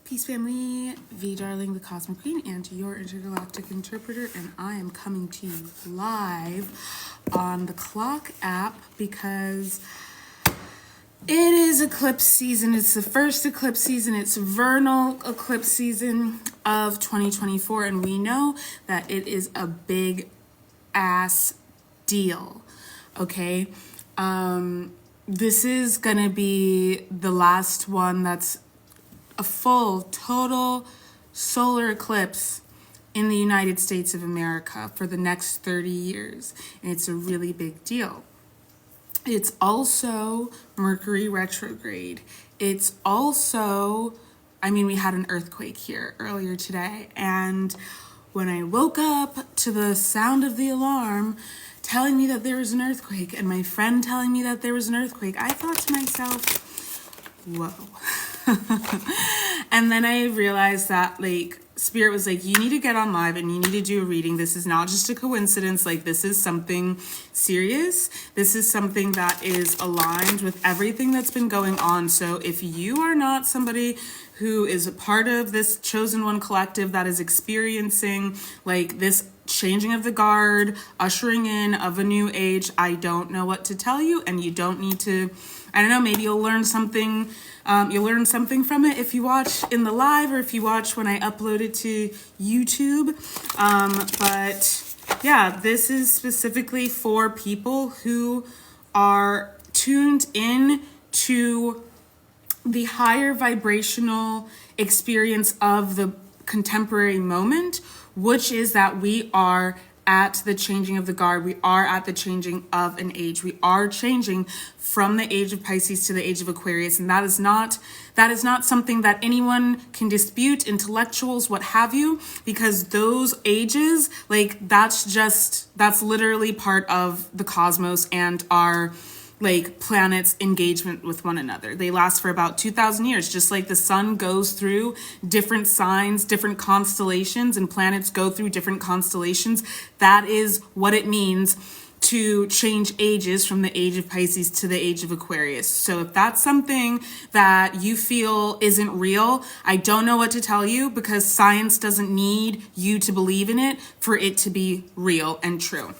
Peace family, Vie Darling, the Cosmic Queen, and your intergalactic interpreter, and I am coming to you live on the Clock app because it is eclipse season. It's the first eclipse season. It's vernal eclipse season of 2024, and we know that it is a big ass deal, okay? This is gonna be the last one that's a full, total solar eclipse in the United States of America for the next 30 years. And it's a really big deal. It's also Mercury retrograde. It's also, we had an earthquake here earlier today. And when I woke up to the sound of the alarm telling me that there was an earthquake and my friend telling me that there was an earthquake, I thought to myself, whoa. And then I realized that Spirit was like, you need to get on live and you need to do a reading. This is not just a coincidence. This is something serious. This is something that is aligned with everything that's been going on. So if you are not somebody who is a part of this chosen one collective that is experiencing this changing of the guard, ushering in of a new age, I don't know what to tell you, and you don't need to, I don't know, maybe you'll learn something. You'll learn something from it if you watch in the live or if you watch when I upload it to YouTube. But yeah, this is specifically for people who are tuned in to the higher vibrational experience of the contemporary moment, which is that we are at the changing of the guard. We are at the changing of an age. We are changing from the age of Pisces to the age of Aquarius. And that is not something that anyone can dispute, intellectuals, what have you, because those ages, that's literally part of the cosmos and our planets' engagement with one another. They last for about 2,000 years, just like the sun goes through different signs, different constellations, and planets go through different constellations. That is what it means to change ages from the age of Pisces to the age of Aquarius. So if that's something that you feel isn't real, I don't know what to tell you, because science doesn't need you to believe in it for it to be real and true.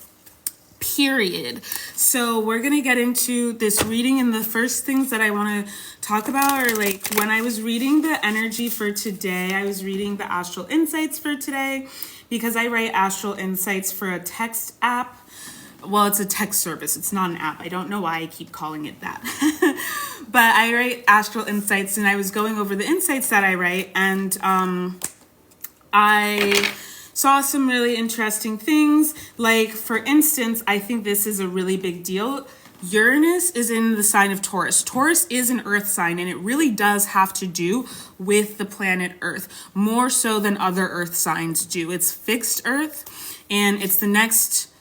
Period. So we're gonna get into this reading, and the first things that I want to talk about are when I was reading the energy for today, I was reading the Astral Insights for today, because I write Astral Insights for a text app. Well, it's a text service. It's not an app. I don't know why I keep calling it that. But I write Astral Insights, and I was going over the insights that I write, and I saw some really interesting things. For instance, I think this is a really big deal. Uranus is in the sign of Taurus. Taurus is an earth sign, and it really does have to do with the planet Earth, more so than other earth signs do. It's fixed earth, and it's the next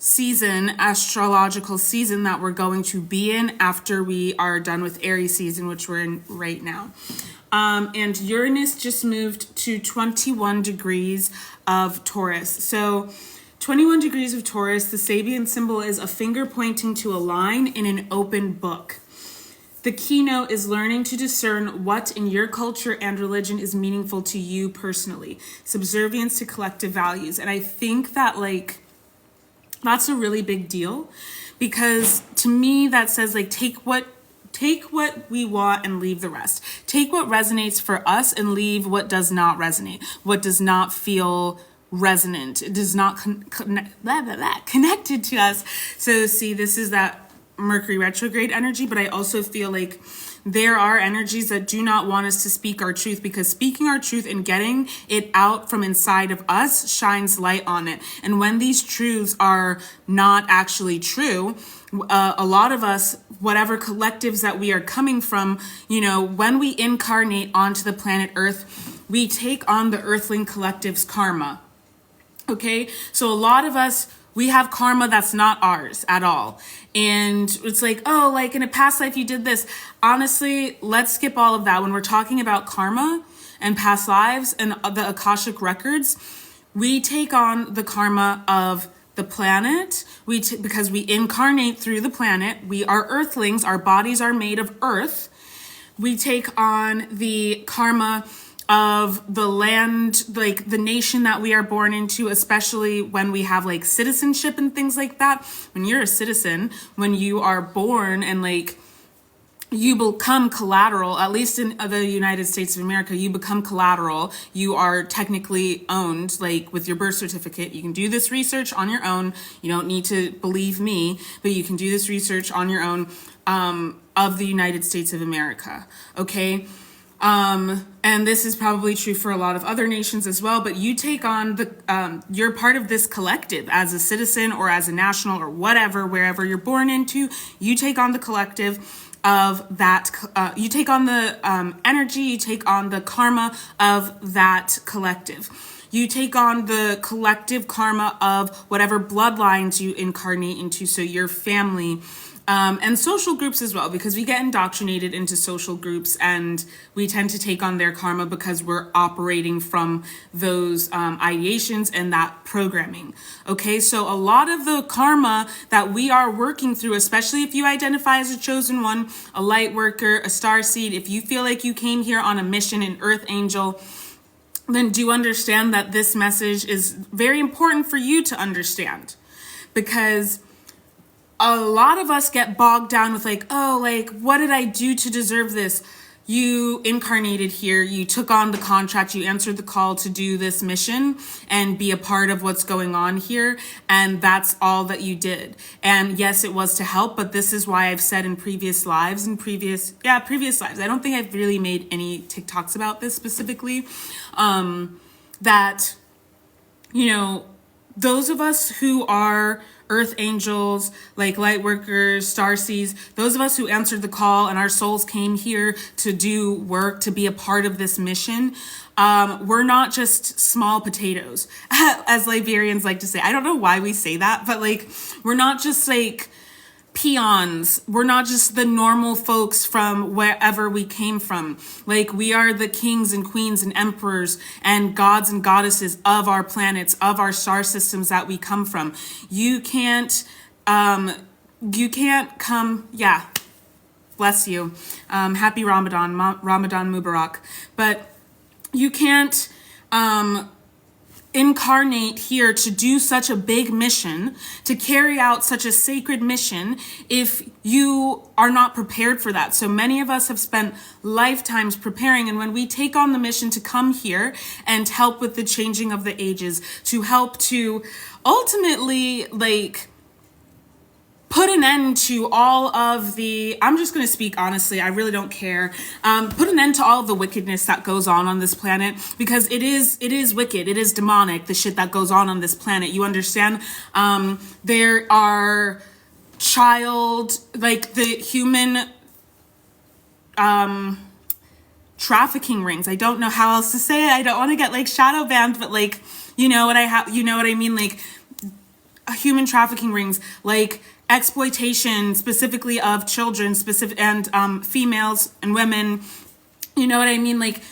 season, astrological season, that we're going to be in after we are done with Aries season, which we're in right now. And Uranus just moved to 21 degrees of Taurus. So 21 degrees of Taurus, the Sabian symbol is a finger pointing to a line in an open book. The keynote is learning to discern what in your culture and religion is meaningful to you personally. Subservience to collective values. And I think that that's a really big deal, because to me that says take what we want and leave the rest. Take what resonates for us and leave what does not resonate, what does not feel resonant. It does not connected to us. So see, this is that Mercury retrograde energy, but I also feel there are energies that do not want us to speak our truth, because speaking our truth and getting it out from inside of us shines light on it. And when these truths are not actually true, a lot of us, whatever collectives that we are coming from, when we incarnate onto the planet Earth, we take on the Earthling collective's karma. Okay, so a lot of us, we have karma that's not ours at all. And it's in a past life you did this. Honestly, let's skip all of that. When we're talking about karma and past lives and the Akashic records, we take on the karma of the planet. Because we incarnate through the planet. We are earthlings. Our bodies are made of earth. We take on the karma of the land, like the nation that we are born into, especially when we have like citizenship and things like that. When you're a citizen, when you are born and like you become collateral, at least in the United States of America, you become collateral. You are technically owned, like with your birth certificate. You can do this research on your own. You don't need to believe me, but you can do this research on your own of the United States of America, okay? And this is probably true for a lot of other nations as well, but you take on the, you're part of this collective as a citizen or as a national or whatever, wherever you're born into, you take on the collective of that, you take on the energy, you take on the karma of that collective. You take on the collective karma of whatever bloodlines you incarnate into, so your family, and social groups as well, because we get indoctrinated into social groups and we tend to take on their karma because we're operating from those ideations and that programming. Okay, so a lot of the karma that we are working through, especially if you identify as a chosen one, a light worker, a star seed, if you feel like you came here on a mission, an earth angel, then do understand that this message is very important for you to understand, because a lot of us get bogged down with like, oh, like, what did I do to deserve this? You incarnated here, you took on the contract, you answered the call to do this mission and be a part of what's going on here. And that's all that you did. And yes, it was to help, but this is why I've said in previous lives previous lives. I don't think I've really made any TikToks about this specifically. That, you know, those of us who are earth angels, like light workers, star seeds, those of us who answered the call and our souls came here to do work, to be a part of this mission, we're not just small potatoes, as Liberians like to say. I don't know why we say that, but like, we're not just like peons. We're not just the normal folks from wherever we came from. Like, we are the kings and queens and emperors and gods and goddesses of our planets, of our star systems that we come from. You can't come, yeah, bless you. Happy Ramadan Mubarak. But you can't, incarnate here to do such a big mission, to carry out such a sacred mission, if you are not prepared for that. So many of us have spent lifetimes preparing, and when we take on the mission to come here and help with the changing of the ages, to help to ultimately like put an end to all of the, I'm just going to speak honestly, I really don't care. Put an end to all of the wickedness that goes on this planet, because it is wicked. It is demonic, the shit that goes on this planet. You understand? There are like the human, trafficking rings. I don't know how else to say it. I don't want to get like shadow banned, but like, you know what I mean? Like human trafficking rings, like exploitation specifically of children, and females and women, you know what I mean? Like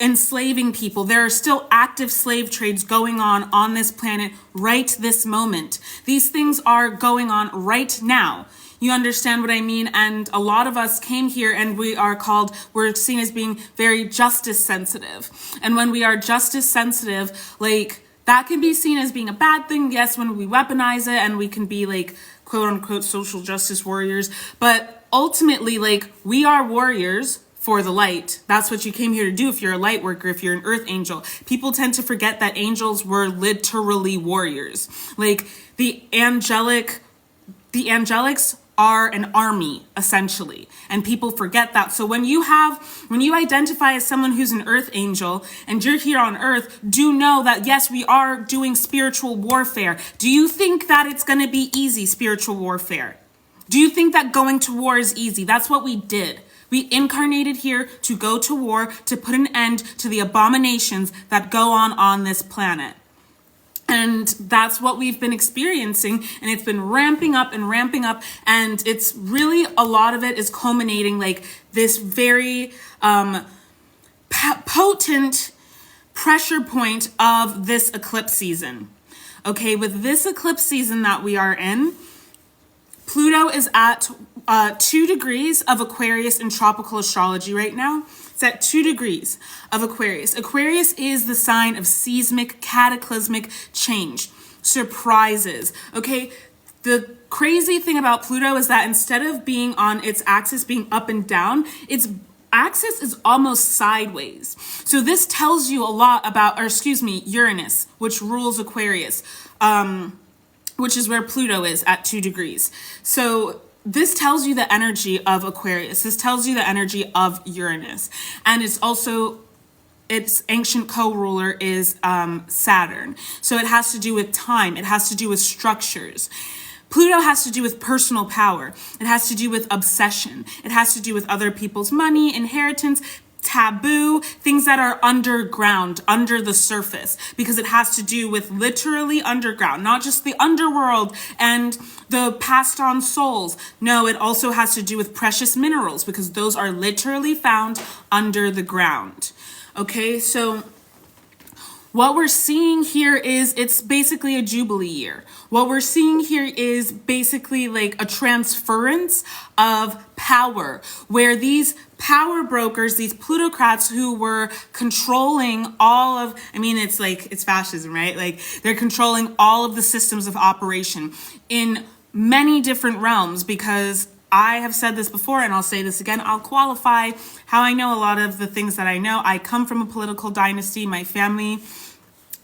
enslaving people. There are still active slave trades going on this planet right this moment. These things are going on right now. You understand what I mean? And a lot of us came here and we're seen as being very justice sensitive. And when we are justice sensitive, like, that can be seen as being a bad thing. Yes, when we weaponize it and we can be like, quote unquote, social justice warriors. But ultimately, like, we are warriors for the light. That's what you came here to do if you're a light worker, if you're an earth angel. People tend to forget that angels were literally warriors. Like, the angelics are an army, essentially, and people forget that. So when you identify as someone who's an earth angel and you're here on earth, do know that yes, we are doing spiritual warfare. Do you think that it's going to be easy, spiritual warfare? Do you think that going to war is easy? That's what we did. We incarnated here to go to war, to put an end to the abominations that go on this planet. And that's what we've been experiencing, and it's been ramping up, and it's really, a lot of it is culminating like this very potent pressure point of this eclipse season. Okay, with this eclipse season that we are in, Pluto is at 2 degrees of Aquarius in tropical astrology right now. It's at 2 degrees of Aquarius. Aquarius is the sign of seismic, cataclysmic change, surprises, okay? The crazy thing about Pluto is that instead of being on its axis, being up and down, its axis is almost sideways. So this tells you a lot about, or excuse me, Uranus, which rules Aquarius, which is where Pluto is at 2 degrees. So this tells you the energy of Aquarius. This tells you the energy of Uranus. And it's also, its ancient co-ruler is Saturn. So it has to do with time. It has to do with structures. Pluto has to do with personal power. It has to do with obsession. It has to do with other people's money, inheritance, taboo, things that are underground, under the surface, because it has to do with literally underground, not just the underworld and the passed on souls. No, it also has to do with precious minerals, because those are literally found under the ground. Okay, so what we're seeing here is it's basically a jubilee year. What we're seeing here is basically like a transference of power, where these power brokers, these plutocrats who were controlling all of, I mean, it's like, it's fascism, right? Like they're controlling all of the systems of operation in many different realms, because I have said this before and I'll say this again. I'll qualify how I know a lot of the things that I know. I come from a political dynasty. My family,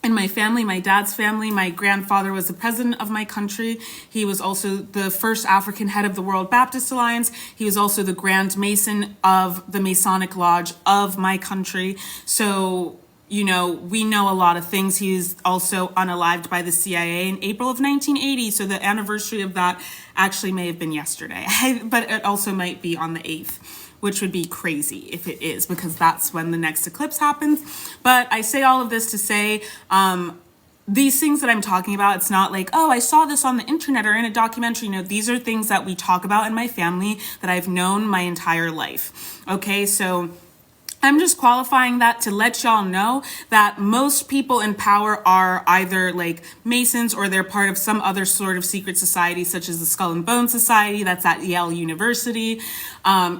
my dad's family, my grandfather was the president of my country. He was also the first African head of the World Baptist Alliance. He was also the Grand Mason of the Masonic Lodge of my country. So, you know, we know a lot of things. He's also unalived by the CIA in April of 1980. So the anniversary of that actually may have been yesterday, but it also might be on the 8th, which would be crazy if it is, because that's when the next eclipse happens. But I say all of this to say, these things that I'm talking about, it's not like, oh, I saw this on the internet or in a documentary. No, these are things that we talk about in my family that I've known my entire life. Okay, so I'm just qualifying that to let y'all know that most people in power are either like Masons or they're part of some other sort of secret society, such as the Skull and Bone Society, that's at Yale University,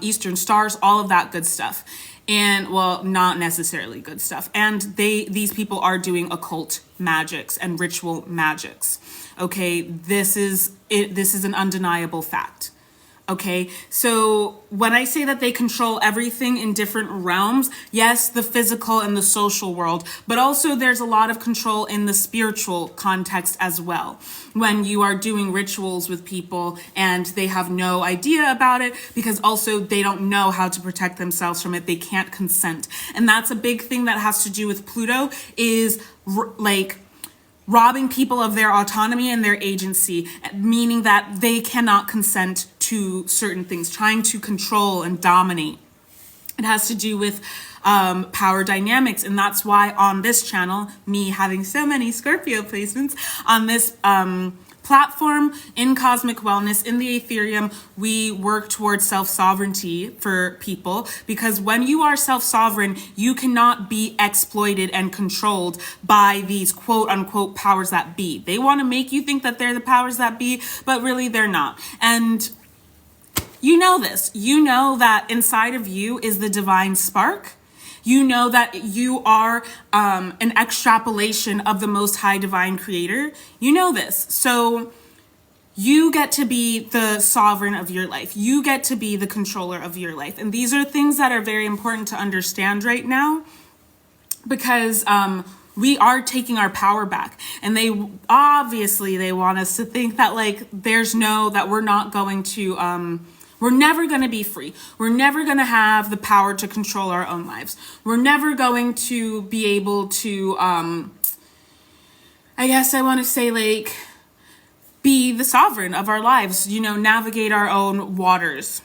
Eastern Stars, all of that good stuff. And well, not necessarily good stuff. And these people are doing occult magics and ritual magics. Okay, this is an undeniable fact. Okay, so when I say that they control everything in different realms, yes, the physical and the social world, but also there's a lot of control in the spiritual context as well. When you are doing rituals with people and they have no idea about it, because also they don't know how to protect themselves from it, they can't consent. And that's a big thing that has to do with Pluto, is like robbing people of their autonomy and their agency, meaning that they cannot consent to certain things, trying to control and dominate. It has to do with power dynamics, and that's why on this channel, me having so many Scorpio placements on this platform in Cosmic Wellness, in the Ethereum, we work towards self-sovereignty for people, because when you are self-sovereign, you cannot be exploited and controlled by these quote unquote powers that be. They want to make you think that they're the powers that be, but really they're not. And you know this. You know that inside of you is the divine spark. You know that you are an extrapolation of the Most High Divine Creator. You know this. So you get to be the sovereign of your life. You get to be the controller of your life. And these are things that are very important to understand right now, because we are taking our power back. And they want us to think that like that we're not going to we're never going to be free. We're never going to have the power to control our own lives. We're never going to be able to, I guess I want to say like, be the sovereign of our lives, you know, navigate our own waters.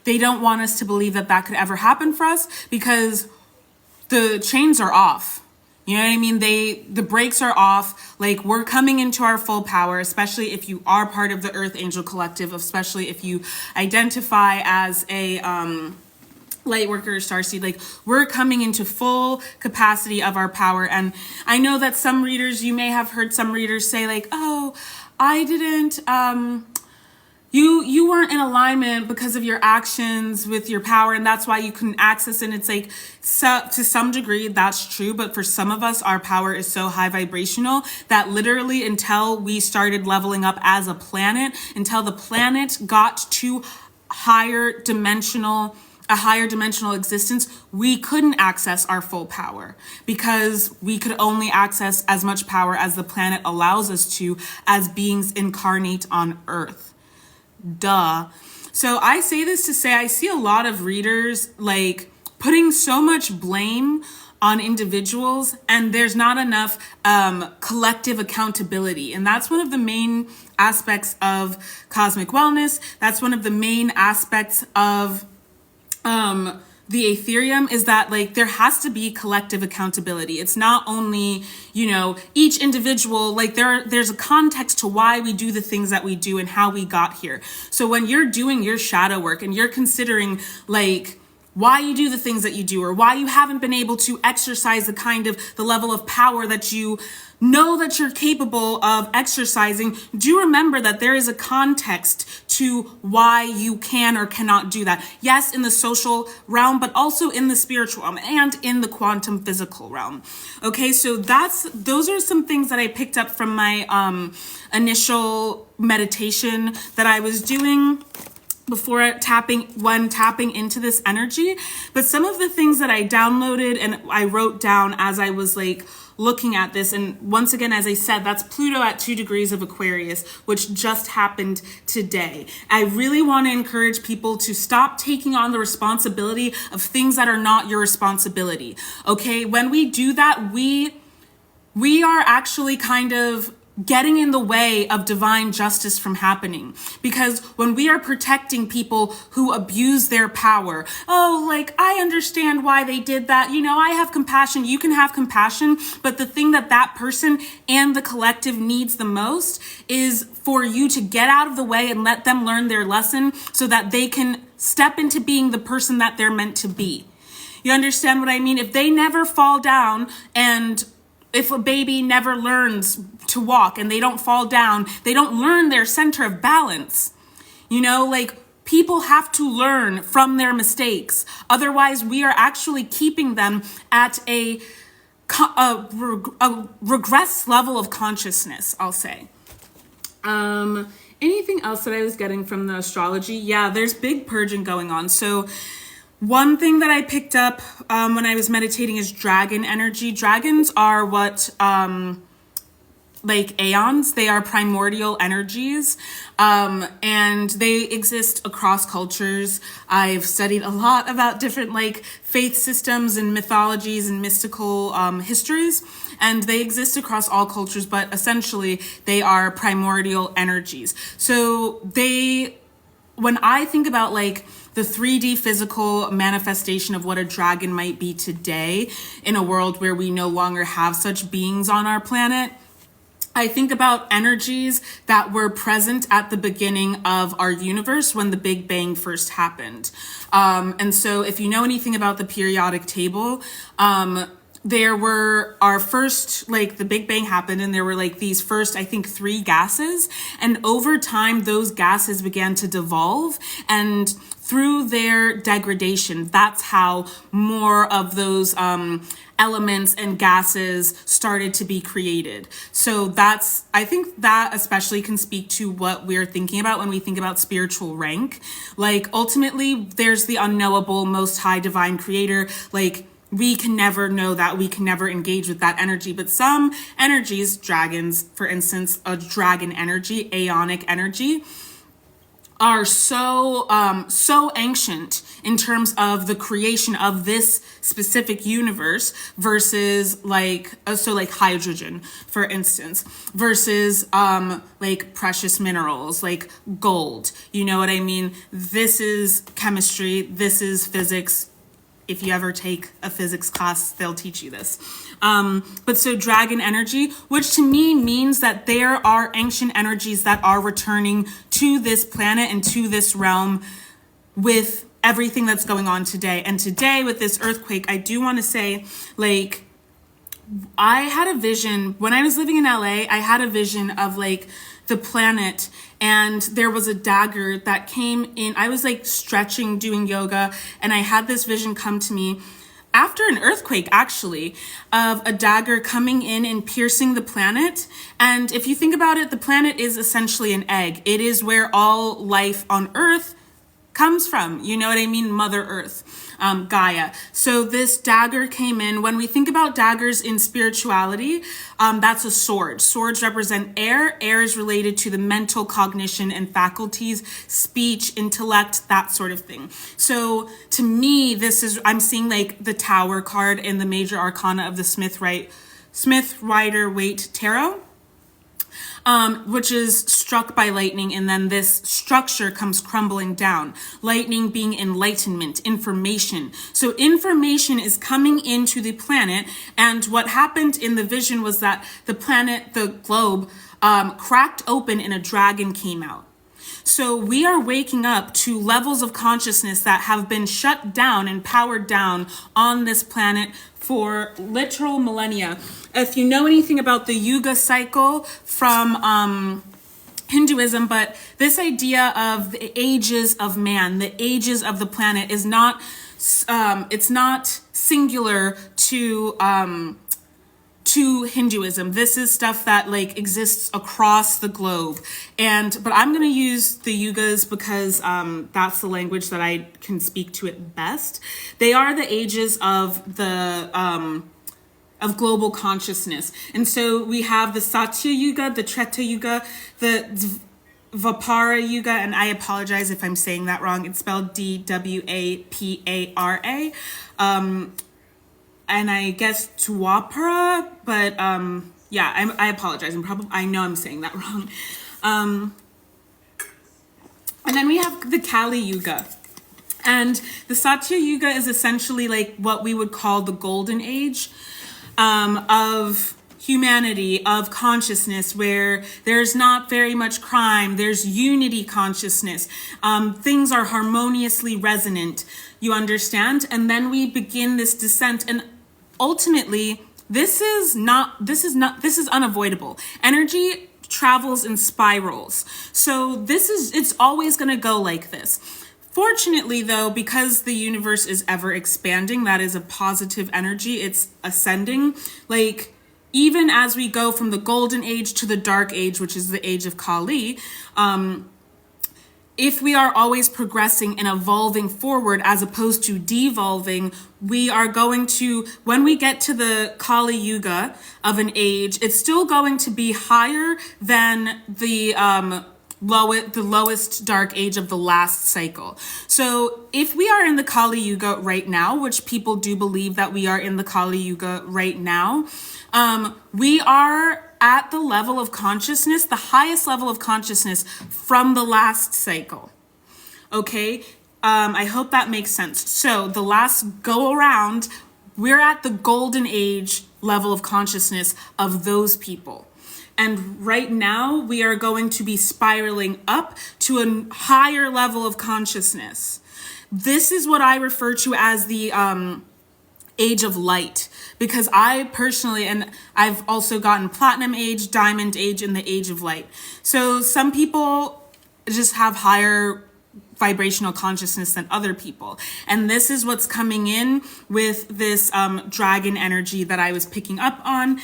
They don't want us to believe that that could ever happen for us, because the chains are off. You know what I mean? The brakes are off. Like, we're coming into our full power, especially if you are part of the Earth Angel Collective, especially if you identify as a light worker or starseed. Like, we're coming into full capacity of our power. And I know that some readers, you may have heard some readers say like, oh, I didn't, you weren't in alignment because of your actions with your power, and that's why you couldn't access it. And it's like, so to some degree that's true, but for some of us our power is so high vibrational that literally until we started leveling up as a planet, until the planet got to a higher dimensional existence, we couldn't access our full power because we could only access as much power as the planet allows us to as beings incarnate on Earth. Duh. So I say this to say I see a lot of readers like putting so much blame on individuals, and there's not enough collective accountability. And that's one of the main aspects of cosmic wellness. That's one of the main aspects of the Ethereum, is that like there has to be collective accountability. It's not only, you know, each individual, like there's a context to why we do the things that we do and how we got here. So when you're doing your shadow work and you're considering like why you do the things that you do, or why you haven't been able to exercise the level of power that you know that you're capable of exercising, do remember that there is a context to why you can or cannot do that. Yes, in the social realm, but also in the spiritual realm and in the quantum physical realm. Okay, so those are some things that I picked up from my initial meditation that I was doing before tapping into this energy. But some of the things that I downloaded and I wrote down as I was like looking at this, and once again, as I said, that's Pluto at 2 degrees of Aquarius, which just happened today. I really want to encourage people to stop taking on the responsibility of things that are not your responsibility. Okay, when we do that, we are actually kind of getting in the way of divine justice from happening. Because when we are protecting people who abuse their power, oh, like, I understand why they did that. You know, I have compassion. You can have compassion. But the thing that person and the collective needs the most is for you to get out of the way and let them learn their lesson so that they can step into being the person that they're meant to be. You understand what I mean? If they never fall down, and if a baby never learns to walk and they don't fall down, they don't learn their center of balance. You know, like, people have to learn from their mistakes. Otherwise, we are actually keeping them at a regress level of consciousness, I'll say. Anything else that I was getting from the astrology? Yeah, there's big purging going on. So one thing that I picked up when I was meditating is dragon energy. Dragons are what, like aeons, they are primordial energies, and they exist across cultures. I've studied a lot about different like faith systems and mythologies and mystical histories, and they exist across all cultures, but essentially they are primordial energies. So when I think about like the 3D physical manifestation of what a dragon might be today in a world where we no longer have such beings on our planet, I think about energies that were present at the beginning of our universe when the Big Bang first happened. And so if you know anything about the periodic table, there were our first, like, the Big Bang happened and there were like these first, I think, 3 gases. And over time, those gases began to devolve, and through their degradation, that's how more of those elements and gases started to be created. So I think that especially can speak to what we're thinking about when we think about spiritual rank. Like, ultimately, there's the unknowable, most high divine creator. Like, we can never know that, we can never engage with that energy. But some energies, dragons, for instance, a dragon energy, aeonic energy, are so ancient in terms of the creation of this specific universe versus like hydrogen, for instance, versus like precious minerals like gold. You know what I mean? This is chemistry, this is physics. If you ever take a physics class, they'll teach you this. But so dragon energy, which to me means that there are ancient energies that are returning to this planet and to this realm with everything that's going on today. And today with this earthquake, I do want to say, like, I had a vision when I was living in LA. I had a vision of like the planet, and there was a dagger that came in. I was like stretching, doing yoga, and I had this vision come to me after an earthquake, actually, of a dagger coming in and piercing the planet. And if you think about it, the planet is essentially an egg. It is where all life on Earth comes from. You know what I mean? Mother Earth, Gaia. So this dagger came in. When we think about daggers in spirituality, that's a sword. Swords represent air. Air is related to the mental cognition and faculties, speech, intellect, that sort of thing. So to me, I'm seeing like the Tower card in the major arcana of the Smith-Rider-Waite Tarot. Which is struck by lightning, and then this structure comes crumbling down. Lightning being enlightenment, information. So information is coming into the planet, and what happened in the vision was that the planet, the globe, cracked open and a dragon came out. So we are waking up to levels of consciousness that have been shut down and powered down on this planet for literal millennia. If you know anything about the Yuga cycle from Hinduism, but this idea of the ages of man, the ages of the planet is not, it's not singular to Hinduism. This is stuff that like exists across the globe. But I'm going to use the yugas because that's the language that I can speak to it best. They are the ages of the of global consciousness. And so we have the Satya Yuga, the Treta Yuga, the Dvapara Yuga, and I apologize if I'm saying that wrong. It's spelled Dwapara. And I guess Dwapara, but yeah, I apologize. I know I'm saying that wrong. And then we have the Kali Yuga. And the Satya Yuga is essentially like what we would call the golden age of humanity, of consciousness, where there's not very much crime, there's unity consciousness, things are harmoniously resonant, you understand? And then we begin this descent, and ultimately, this is unavoidable. Energy travels in spirals. So it's always gonna go like this. Fortunately, though, because the universe is ever expanding, that is a positive energy, it's ascending. Like, even as we go from the golden age to the dark age, which is the age of Kali, if we are always progressing and evolving forward as opposed to devolving, we are going to, when we get to the Kali Yuga of an age, it's still going to be higher than the lowest dark age of the last cycle. So if we are in the Kali Yuga right now, which people do believe that we are in the Kali Yuga right now, we are at the level of consciousness, the highest level of consciousness from the last cycle. Okay, I hope that makes sense. So the last go around, we're at the golden age level of consciousness of those people. And right now we are going to be spiraling up to a higher level of consciousness. This is what I refer to as the age of light, because I personally, and I've also gotten platinum age, diamond age, and the age of light. So some people just have higher vibrational consciousness than other people. And this is what's coming in with this dragon energy that I was picking up on.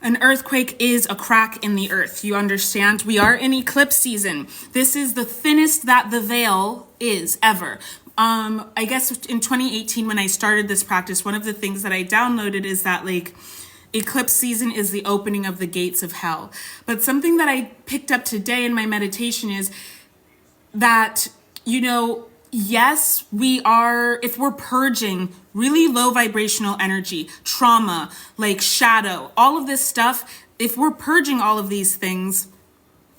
An earthquake is a crack in the earth. You understand? We are in eclipse season. This is the thinnest that the veil is ever. I guess in 2018, when I started this practice, one of the things that I downloaded is that like eclipse season is the opening of the gates of hell. But something that I picked up today in my meditation is that, you know, yes, we are, if we're purging really low vibrational energy, trauma, like shadow, all of this stuff, if we're purging all of these things,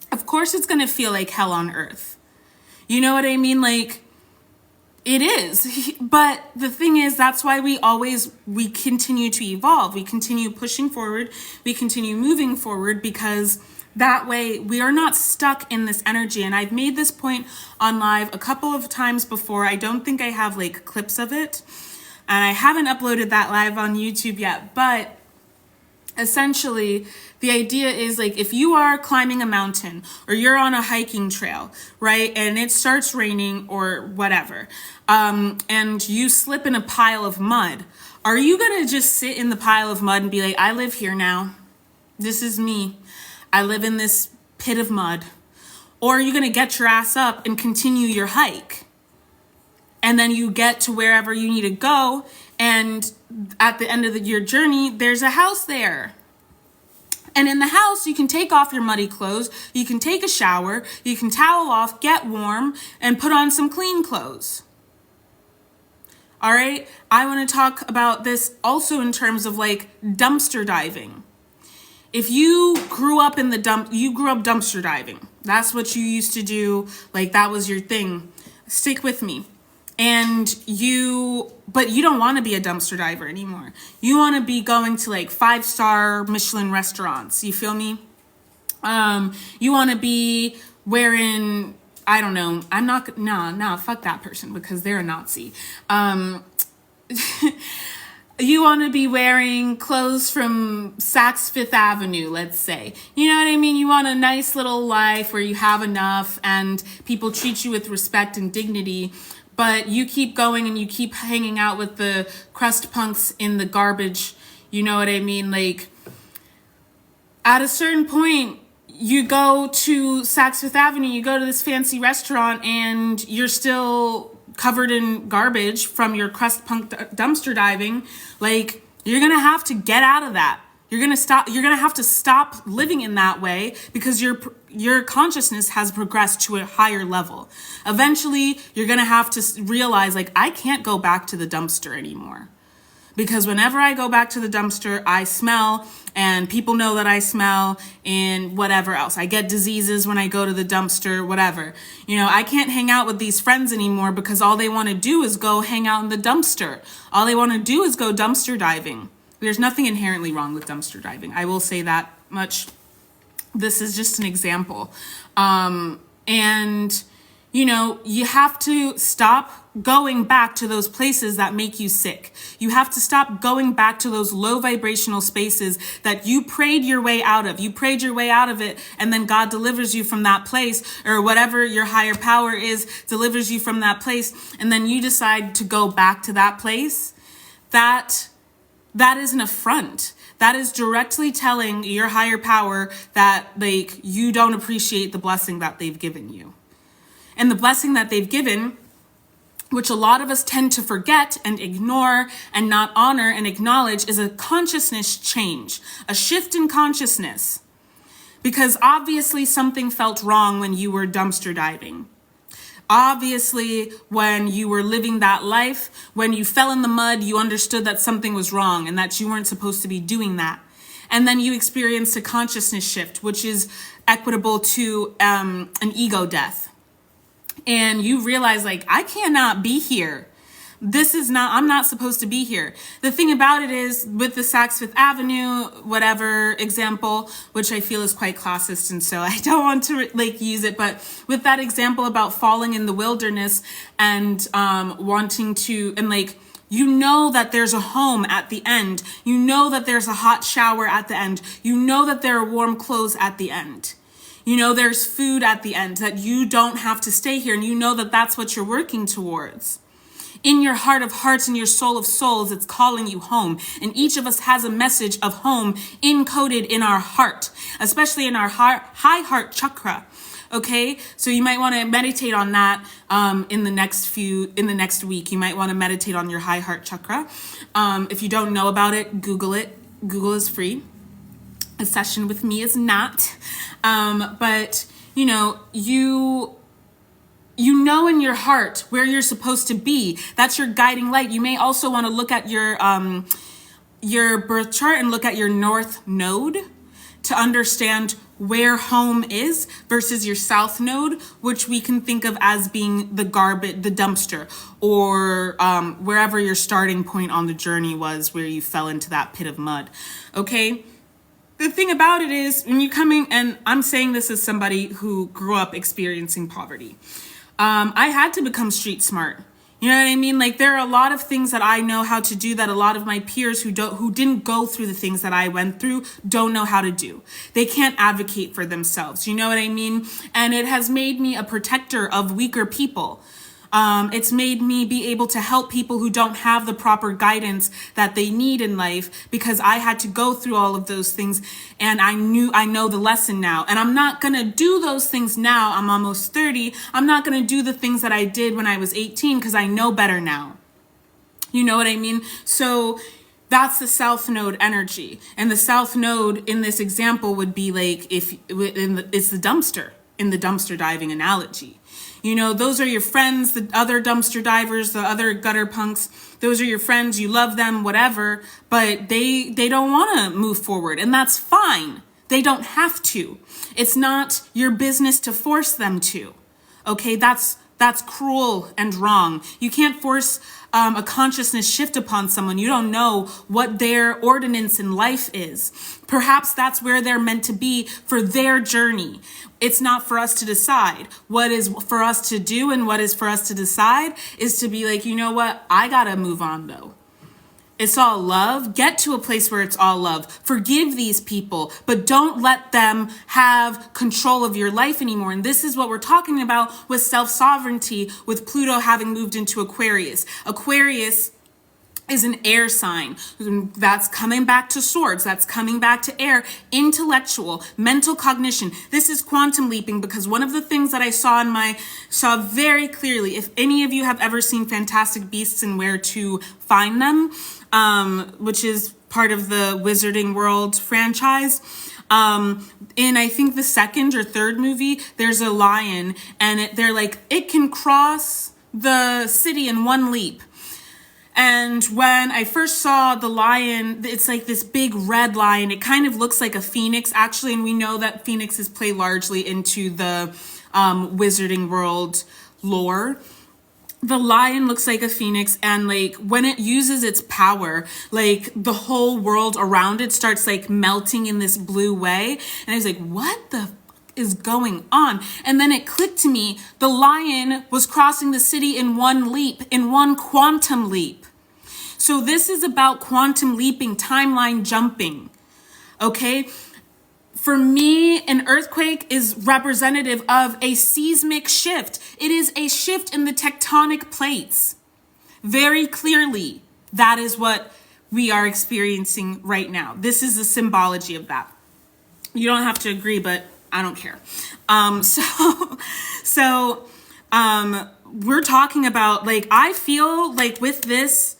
of course it's going to feel like hell on earth. You know what I mean? Like, it is. But the thing is, that's why we continue to evolve. We continue pushing forward. We continue moving forward, because that way we are not stuck in this energy. And I've made this point on live a couple of times before. I don't think I have like clips of it. And I haven't uploaded that live on YouTube yet. But essentially, the idea is like if you are climbing a mountain or you're on a hiking trail, right, and it starts raining or whatever, and you slip in a pile of mud, are you gonna just sit in the pile of mud and be like, I live here now, this is me, I live in this pit of mud? Or are you gonna get your ass up and continue your hike? And then you get to wherever you need to go, and at the end of your journey, there's a house there. And in the house, you can take off your muddy clothes, you can take a shower, you can towel off, get warm, and put on some clean clothes. All right, I want to talk about this also in terms of like dumpster diving. If you grew up in the you grew up dumpster diving. That's what you used to do. Like that was your thing. Stick with me. But you don't want to be a dumpster diver anymore. You want to be going to like 5-star Michelin restaurants. You feel me? You want to be wearing, I don't know. Fuck that person because they're a Nazi. You want to be wearing clothes from Saks Fifth Avenue, let's say. You know what I mean? You want a nice little life where you have enough and people treat you with respect and dignity. But you keep going and you keep hanging out with the crust punks in the garbage. You know what I mean? Like, at a certain point, you go to Saks Fifth Avenue, you go to this fancy restaurant, and you're still covered in garbage from your crust punk dumpster diving. Like, you're gonna have to get out of that. You're gonna have to stop living in that way because your consciousness has progressed to a higher level. Eventually, you're gonna have to realize, like, I can't go back to the dumpster anymore. Because whenever I go back to the dumpster, I smell, and people know that I smell, and whatever else. I get diseases when I go to the dumpster, whatever. You know, I can't hang out with these friends anymore because all they want to do is go hang out in the dumpster. All they want to do is go dumpster diving. There's nothing inherently wrong with dumpster diving. I will say that much. This is just an example. And, you know, you have to stop going back to those places that make you sick. You have to stop going back to those low vibrational spaces that you prayed your way out of. You prayed your way out of it, and then God delivers you from that place, or whatever your higher power is delivers you from that place, and then you decide to go back to that place. That is an affront. That is directly telling your higher power that, like, you don't appreciate the blessing that they've given you. And the blessing that they've given, which a lot of us tend to forget and ignore and not honor and acknowledge, is a consciousness change, a shift in consciousness. Because obviously something felt wrong when you were dumpster diving. Obviously, when you were living that life, when you fell in the mud, you understood that something was wrong and that you weren't supposed to be doing that. And then you experienced a consciousness shift, which is equitable to an ego death. And you realize, like, I cannot be here. I'm not supposed to be here. The thing about it is, with the Saks Fifth Avenue, whatever example, which I feel is quite classist, and so I don't want to like use it, but with that example about falling in the wilderness and wanting to, and like, you know that there's a home at the end. You know that there's a hot shower at the end. You know that there are warm clothes at the end. You know there's food at the end, that you don't have to stay here, and you know that that's what you're working towards. In your heart of hearts and your soul of souls, it's calling you home. And each of us has a message of home encoded in our heart, especially in our high heart chakra. Okay, so you might want to meditate on that in the next week. You might want to meditate on your high heart chakra. If you don't know about it, Google it. Google is free. A session with me is not. But you know, you know in your heart where you're supposed to be. That's your guiding light. You may also want to look at your birth chart and look at your north node to understand where home is versus your south node, which we can think of as being the garbage, the dumpster, or wherever your starting point on the journey was, where you fell into that pit of mud. Okay? The thing about it is, when you're coming, and I'm saying this as somebody who grew up experiencing poverty, I had to become street smart. You know what I mean? Like, there are a lot of things that I know how to do that a lot of my peers who didn't go through the things that I went through don't know how to do. They can't advocate for themselves. You know what I mean? And it has made me a protector of weaker people. It's made me be able to help people who don't have the proper guidance that they need in life, because I had to go through all of those things, and I know the lesson now. And I'm not going to do those things now. I'm almost 30. I'm not going to do the things that I did when I was 18 because I know better now. You know what I mean? So that's the south node energy. And the south node in this example would be like, it's the dumpster, in the dumpster diving analogy. You know, those are your friends, the other dumpster divers, the other gutter punks. Those are your friends. You love them, whatever, but they don't want to move forward, and that's fine. They don't have to. It's not your business to force them to. Okay, that's cruel and wrong. You can't force a consciousness shift upon someone. You don't know what their ordinance in life is. Perhaps that's where they're meant to be for their journey. It's not for us to decide. What is for us to do and what is for us to decide is to be like, you know what? I gotta move on though. It's all love. Get to a place where it's all love. Forgive these people, but don't let them have control of your life anymore. And this is what we're talking about with self-sovereignty, with Pluto having moved into Aquarius. Aquarius is an air sign. That's coming back to swords. That's coming back to air. Intellectual, mental cognition. This is quantum leaping, because one of the things that I saw very clearly, if any of you have ever seen Fantastic Beasts and Where to Find Them, which is part of the Wizarding World franchise, in I think the second or third movie, there's a lion, and they're like, it can cross the city in one leap. And when I first saw the lion, it's like this big red lion. It kind of looks like a phoenix, actually. And we know that phoenixes play largely into the Wizarding World lore. The lion looks like a phoenix, and like when it uses its power, like the whole world around it starts like melting in this blue way. And I was like, what the is going on? And then it clicked to me, the lion was crossing the city in one leap, in one quantum leap. So this is about quantum leaping, timeline jumping. Okay? For me, an earthquake is representative of a seismic shift. It is a shift in the tectonic plates. Very clearly, that is what we are experiencing right now. This is the symbology of that. You don't have to agree, but I don't care. So we're talking about, like, I feel like with this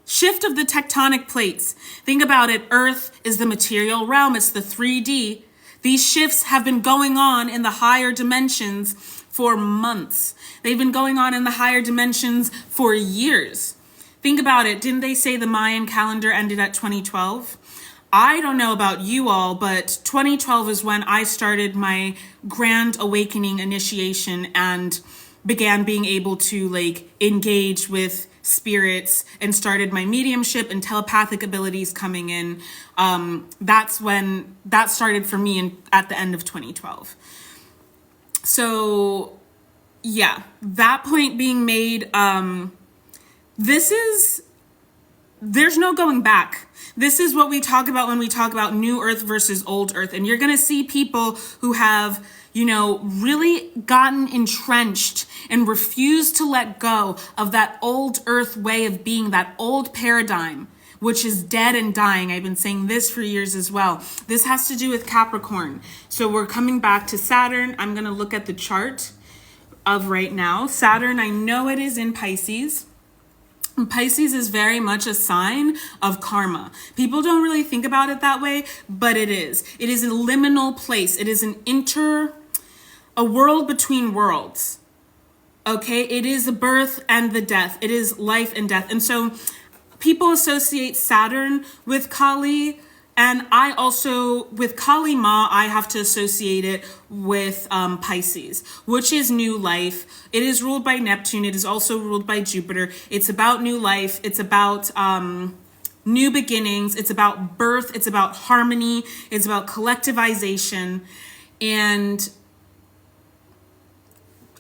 shift of the tectonic plates, think about it. Earth is the material realm. It's the 3D. These shifts have been going on in the higher dimensions for months. They've been going on in the higher dimensions for years. Think about it. Didn't they say the Mayan calendar ended at 2012? I don't know about you all, but 2012 is when I started my grand awakening initiation and began being able to like engage with spirits and started my mediumship and telepathic abilities coming in. That's when that started for me at the end of 2012. So yeah, that point being made, there's no going back. This is what we talk about when we talk about new earth versus old earth. And you're going to see people who have, you know, really gotten entrenched and refused to let go of that old earth way of being, that old paradigm, which is dead and dying. I've been saying this for years as well. This has to do with Capricorn. So we're coming back to Saturn. I'm going to look at the chart of right now. Saturn, I know it is in Pisces. Pisces is very much a sign of karma. People don't really think about it that way, but it is. It is a liminal place. It is a world between worlds. Okay? It is the birth and the death. It is life and death. And so people associate Saturn with Kali, and I also, with Kali Ma, I have to associate it with Pisces, which is new life. It is ruled by Neptune. It is also ruled by Jupiter. It's about new life. It's about new beginnings. It's about birth. It's about harmony. It's about collectivization. And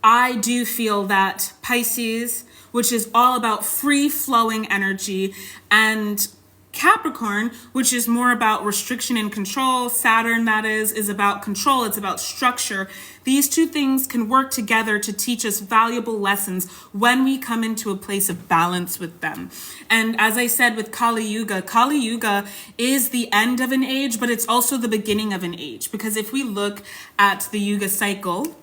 I do feel that Pisces, which is all about free-flowing energy, and Capricorn, which is more about restriction and control, Saturn, that is about control, it's about structure. These two things can work together to teach us valuable lessons when we come into a place of balance with them. And as I said with Kali Yuga is the end of an age, but it's also the beginning of an age. Because if we look at the Yuga cycle,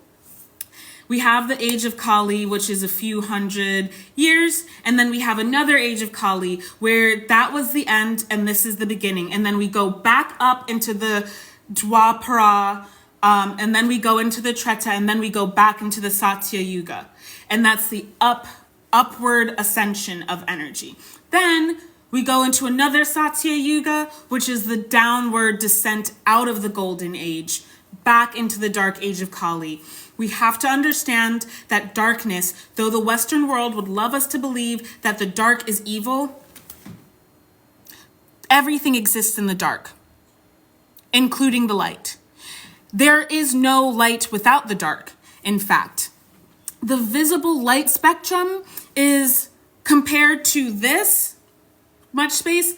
we have the age of Kali, which is a few hundred years. And then we have another age of Kali where that was the end and this is the beginning. And then we go back up into the Dwapara, and then we go into the Treta, and then we go back into the Satya Yuga. And that's the upward ascension of energy. Then we go into another Satya Yuga, which is the downward descent out of the golden age, back into the dark age of Kali. We have to understand that darkness, though the Western world would love us to believe that the dark is evil, everything exists in the dark, including the light. There is no light without the dark. In fact, the visible light spectrum is compared to this much space.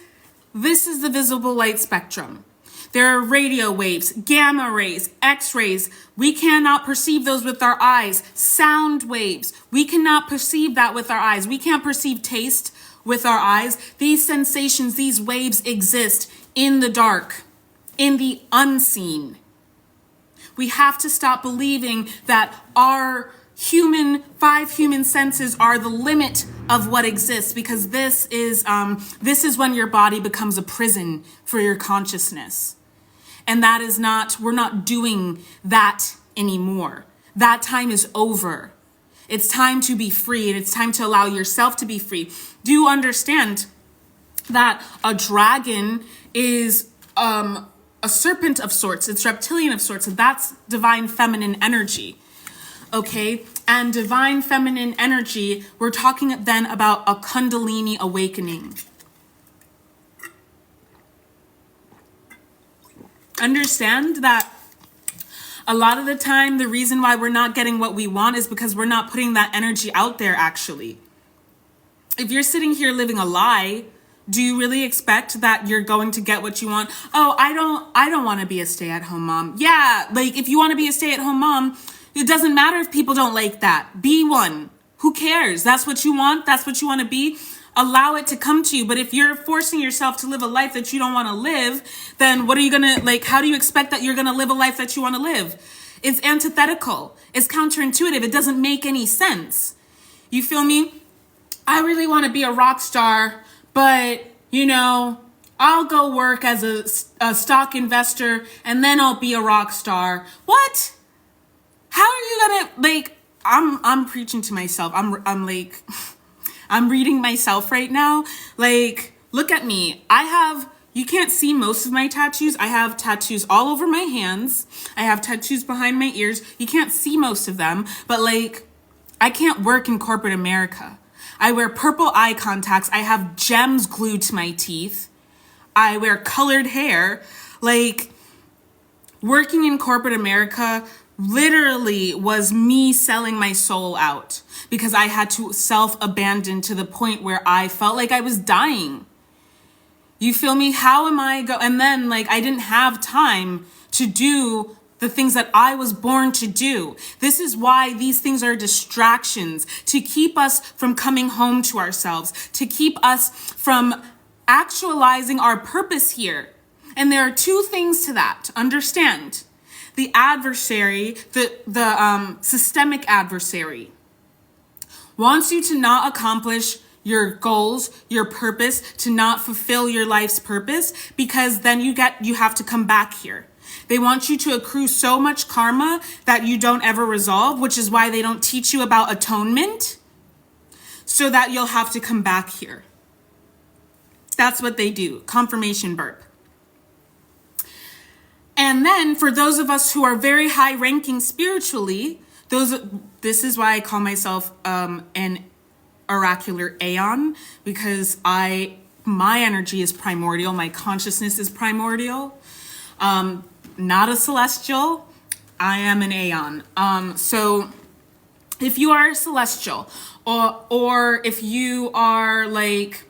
This is the visible light spectrum. There are radio waves, gamma rays, X-rays. We cannot perceive those with our eyes. Sound waves. We cannot perceive that with our eyes. We can't perceive taste with our eyes. These sensations, these waves exist in the dark, in the unseen. We have to stop believing that our five human senses are the limit of what exists, because this is when your body becomes a prison for your consciousness. And that is not, we're not doing that anymore. That time is over. It's time to be free, and it's time to allow yourself to be free. Do you understand that a dragon is a serpent of sorts? It's reptilian of sorts, and that's divine feminine energy. Okay, and divine feminine energy, we're talking then about a Kundalini awakening. Understand that a lot of the time, the reason why we're not getting what we want is because we're not putting that energy out there, actually. If you're sitting here living a lie, do you really expect that you're going to get what you want? Oh, I don't want to be a stay-at-home mom. Yeah, like if you want to be a stay-at-home mom, it doesn't matter if people don't like that. Be one. Who cares? That's what you want. That's what you want to be. Allow it to come to you. But if you're forcing yourself to live a life that you don't want to live, then what are you going to, how do you expect that you're going to live a life that you want to live? It's antithetical. It's counterintuitive. It doesn't make any sense. You feel me? I really want to be a rock star, but, I'll go work as a stock investor and then I'll be a rock star. What? How are you gonna, I'm preaching to myself. I'm reading myself right now. Look at me. You can't see most of my tattoos. I have tattoos all over my hands. I have tattoos behind my ears. You can't see most of them, but I can't work in corporate America. I wear purple eye contacts. I have gems glued to my teeth. I wear colored hair. Working in corporate America literally was me selling my soul out, because I had to self-abandon to the point where I felt like I was dying. You feel me? How am I and then I didn't have time to do the things that I was born to do. This is why these things are distractions, to keep us from coming home to ourselves, to keep us from actualizing our purpose here. And there are two things to that. Understand. The adversary, the systemic adversary, wants you to not accomplish your goals, your purpose, to not fulfill your life's purpose, because then you have to come back here. They want you to accrue so much karma that you don't ever resolve, which is why they don't teach you about atonement, so that you'll have to come back here. That's what they do. Confirmation burp. And then for those of us who are very high ranking spiritually, this is why I call myself an oracular aeon, because my energy is primordial. My consciousness is primordial. Not a celestial. I am an aeon. So if you are celestial, or if you are like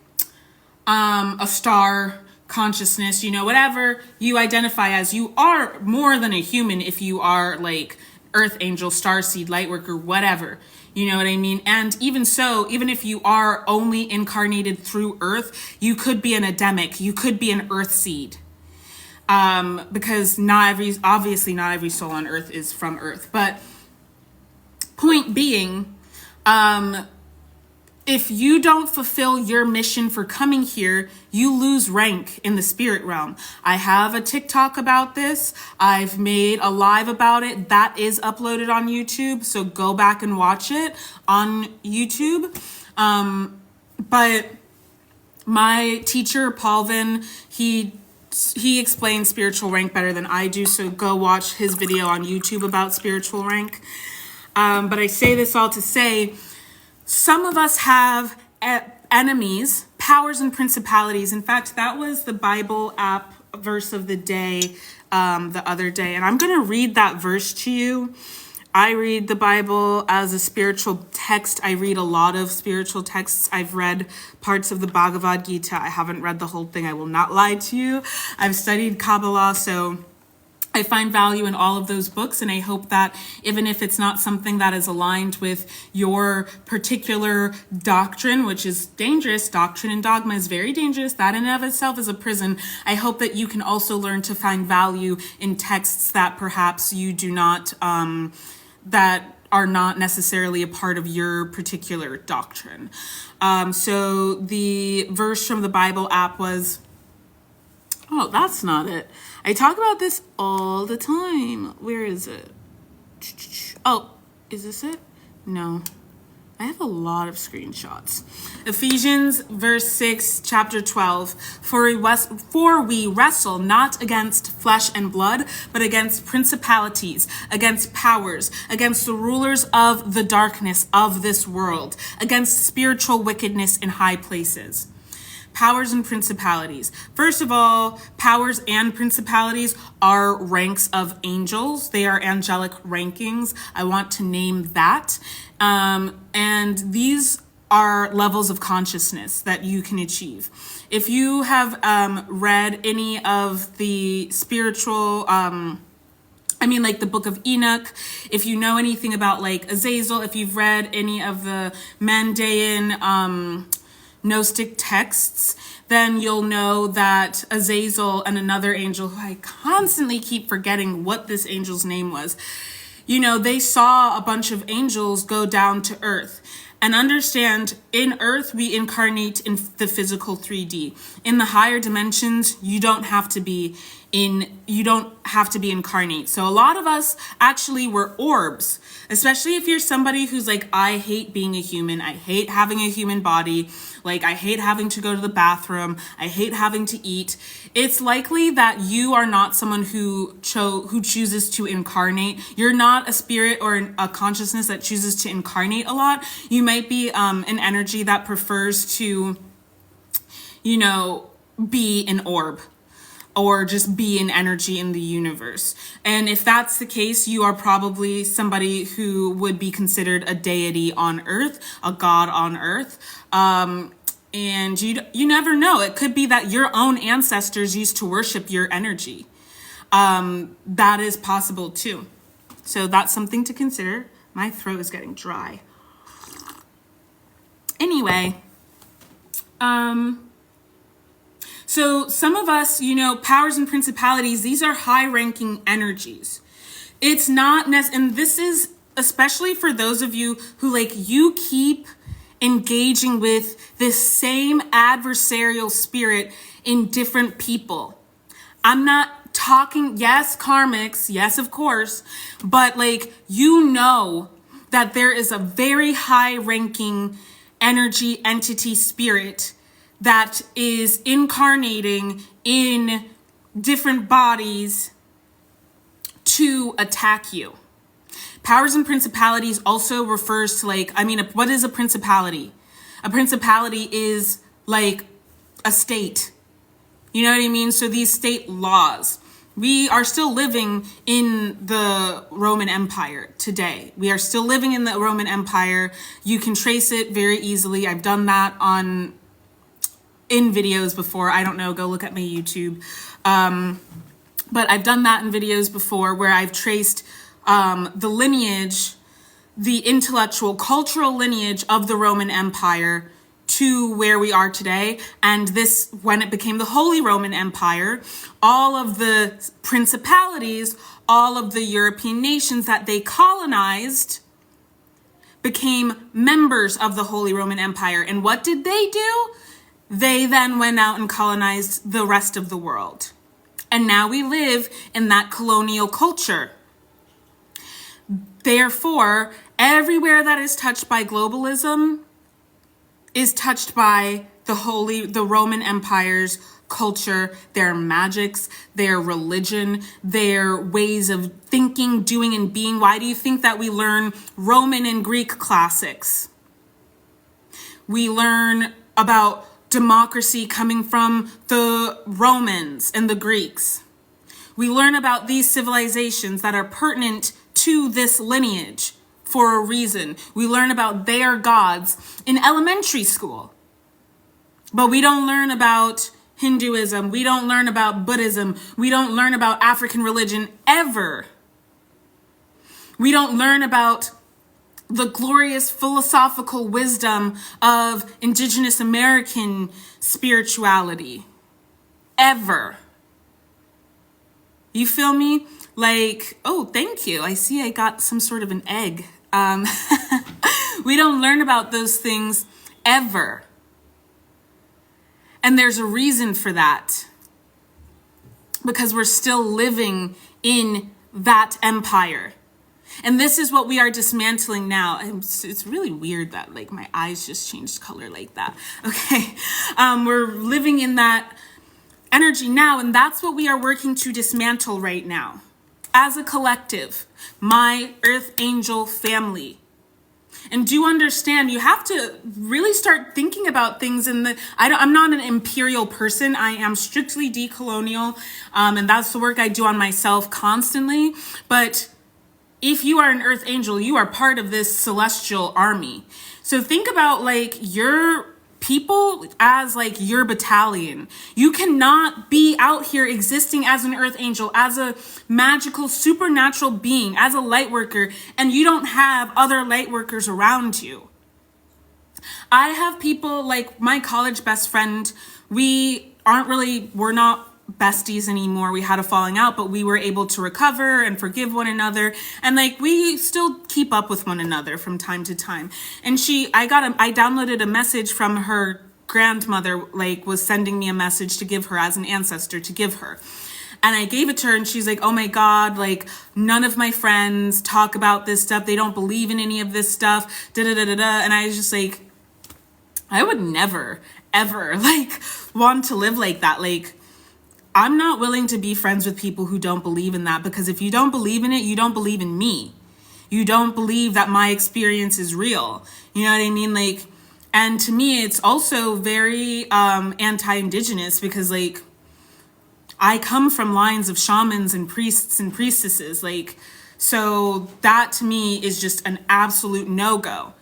a star consciousness, you know, whatever you identify as, you are more than a human if you are like earth angel, star seed, light worker, whatever. You know what I mean? And even so, even if you are only incarnated through earth, you could be an Adamic, you could be an earth seed. Because obviously not every soul on earth is from earth. But point being, if you don't fulfill your mission for coming here, you lose rank in the spirit realm. I have a TikTok about this. I've made a live about it. That is uploaded on YouTube. So go back and watch it on YouTube. But my teacher, Paulvin, he explains spiritual rank better than I do. So go watch his video on YouTube about spiritual rank. But I say this all to say, some of us have enemies, powers and principalities. In fact, that was the Bible app verse of the day the other day. And I'm going to read that verse to you. I read the Bible as a spiritual text. I read a lot of spiritual texts. I've read parts of the Bhagavad Gita. I haven't read the whole thing. I will not lie to you. I've studied Kabbalah, so I find value in all of those books, and I hope that even if it's not something that is aligned with your particular doctrine, which is dangerous, doctrine and dogma is very dangerous, that in and of itself is a prison, I hope that you can also learn to find value in texts that perhaps you do not, that are not necessarily a part of your particular doctrine. So the verse from the Bible app was, oh, that's not it. I talk about this all the time. Where is it? Oh, is this it? No. I have a lot of screenshots. Ephesians verse 6, chapter 12. For we wrestle not against flesh and blood, but against principalities, against powers, against the rulers of the darkness of this world, against spiritual wickedness in high places. Powers and principalities. First of all, powers and principalities are ranks of angels. They are angelic rankings. I want to name that. And these are levels of consciousness that you can achieve. If you have read any of the spiritual, like the book of Enoch, if you know anything about like Azazel, if you've read any of the Mandaean Gnostic texts, then you'll know that Azazel and another angel, who I constantly keep forgetting what this angel's name was, you know, they saw a bunch of angels go down to earth. And understand, in earth, we incarnate in the physical 3D. In the higher dimensions, you don't have to be incarnate. So a lot of us actually were orbs, especially if you're somebody who's like, I hate being a human. I hate having a human body. Like, I hate having to go to the bathroom. I hate having to eat. It's likely that you are not someone who chooses to incarnate. You're not a spirit or a consciousness that chooses to incarnate a lot. You might be an energy that prefers to, you know, be an orb, or just be an energy in the universe. And if that's the case, you are probably somebody who would be considered a deity on earth, a god on earth. And you never know. It could be that your own ancestors used to worship your energy. That is possible too. So that's something to consider. My throat is getting dry. Anyway, so some of us, you know, powers and principalities, these are high-ranking energies. It's not and this is especially for those of you who, like, you keep engaging with this same adversarial spirit in different people. I'm not talking, yes, karmics, yes, of course, but like, you know that there is a very high-ranking energy, entity, spirit that is incarnating in different bodies to attack you. Powers and principalities also refers to, like, what is a principality? A principality is like a state. You know what I mean? So these state laws. We are still living in the Roman Empire today. We are still living in the Roman Empire. You can trace it very easily. I've done that in videos before. I don't know, go look at my YouTube. But I've done that in videos before where I've traced the lineage, the intellectual, cultural lineage of the Roman Empire to where we are today. And this, when it became the Holy Roman Empire, all of the principalities, all of the European nations that they colonized became members of the Holy Roman Empire. And what did they do? They then went out and colonized the rest of the world. And now we live in that colonial culture. Therefore, everywhere that is touched by globalism is touched by the Roman Empire's culture, their magics, their religion, their ways of thinking, doing, and being. Why do you think that we learn Roman and Greek classics? We learn about democracy coming from the Romans and the Greeks. We learn about these civilizations that are pertinent to this lineage for a reason. We learn about their gods in elementary school. But we don't learn about Hinduism. We don't learn about Buddhism. We don't learn about African religion ever. We don't learn about the glorious philosophical wisdom of Indigenous American spirituality ever. You feel me? Like, oh, thank you. I see I got some sort of an egg. We don't learn about those things ever. And there's a reason for that. Because we're still living in that empire. And this is what we are dismantling now. It's really weird that like my eyes just changed color like that. Okay. We're living in that energy now, and that's what we are working to dismantle right now. As a collective, my Earth Angel family. And do understand, you have to really start thinking about things I'm not an imperial person. I am strictly decolonial, and that's the work I do on myself constantly. But if you are an Earth Angel, you are part of this celestial army. So think about like your people as like your battalion. You cannot be out here existing as an Earth Angel, as a magical supernatural being, as a light worker, and you don't have other light workers around you. I have people like my college best friend. We're not besties anymore. We had a falling out, but we were able to recover and forgive one another. And like, we still keep up with one another from time to time. And I downloaded a message from her grandmother, like was sending me a message to give her as an ancestor to give her. And I gave it to her and she's like, oh my God, like none of my friends talk about this stuff. They don't believe in any of this stuff. And I was just like, I would never, ever like want to live like that. Like, I'm not willing to be friends with people who don't believe in that, because if you don't believe in it, you don't believe in me. You don't believe that my experience is real. You know what I mean? Like, and to me, it's also very anti-Indigenous, because like I come from lines of shamans and priests and priestesses. Like, so that to me is just an absolute no-go.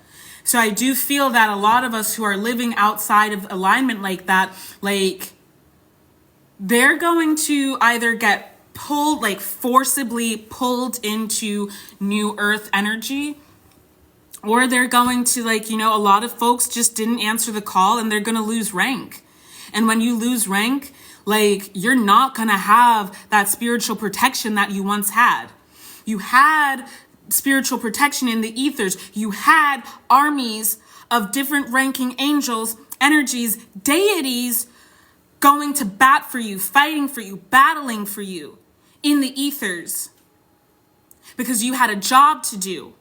So I do feel that a lot of us who are living outside of alignment like that, like, they're going to either get pulled, like forcibly pulled into new earth energy, or they're going to like, a lot of folks just didn't answer the call and they're going to lose rank. And when you lose rank, like you're not going to have that spiritual protection that you once had. You had spiritual protection in the ethers. You had armies of different ranking angels, energies, deities going to bat for you, fighting for you, battling for you in the ethers, because you had a job to do.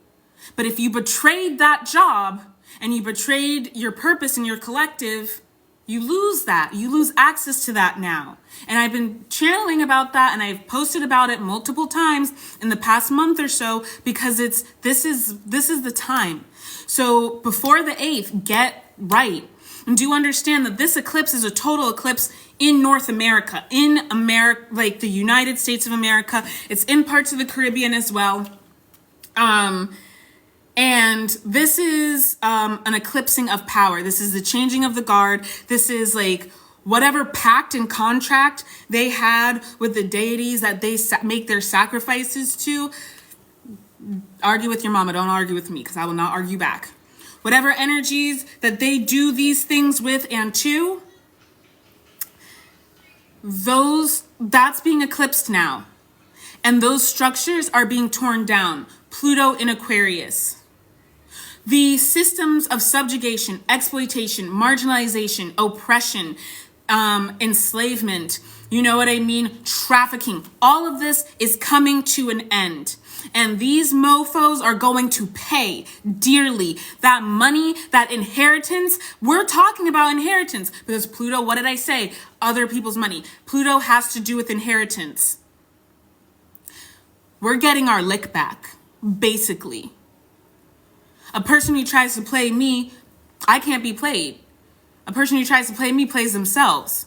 But if you betrayed that job and you betrayed your purpose and your collective, you lose that. You lose access to that now. And I've been channeling about that, and I've posted about it multiple times in the past month or so, because this is the time. So before the 8th, get right. And do understand that this eclipse is a total eclipse in North America, in America, like the United States of America. It's in parts of the Caribbean as well. And this is an eclipsing of power. This is the changing of the guard. This is like whatever pact and contract they had with the deities that they make their sacrifices to. Argue with your mama. Don't argue with me, because I will not argue back. Whatever energies that they do these things with and to, that's being eclipsed now. And those structures are being torn down. Pluto in Aquarius. The systems of subjugation, exploitation, marginalization, oppression, enslavement, you know what I mean? Trafficking. All of this is coming to an end. And these mofos are going to pay dearly. That money, that inheritance, we're talking about inheritance because Pluto, what did I say? Other people's money. Pluto has to do with inheritance. We're getting our lick back, basically. A person who tries to play me, I can't be played. A person who tries to play me plays themselves.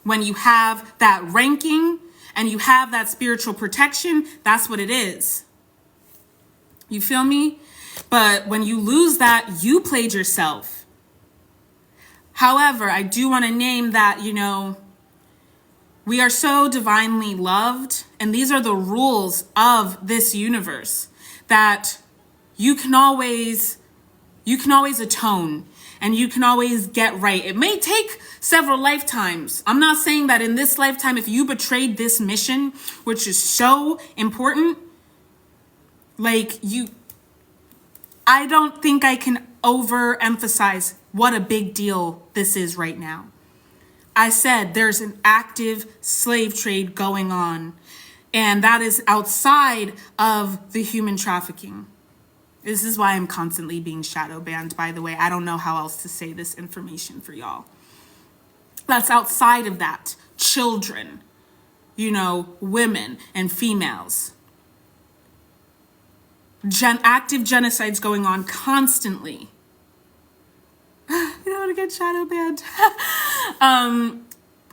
When you have that ranking and you have that spiritual protection, that's what it is. You feel me? But when you lose that, you played yourself. However, I do want to name that, we are so divinely loved, and these are the rules of this universe, that you can always atone and you can always get right. It may take several lifetimes. I'm not saying that in this lifetime, if you betrayed this mission, which is so important, I don't think I can overemphasize what a big deal this is right now. I said there's an active slave trade going on, and that is outside of the human trafficking. This is why I'm constantly being shadow banned, by the way. I don't know how else to say this information for y'all. That's outside of that. Children, women and females. Active genocides going on constantly. I don't want to get shadow banned.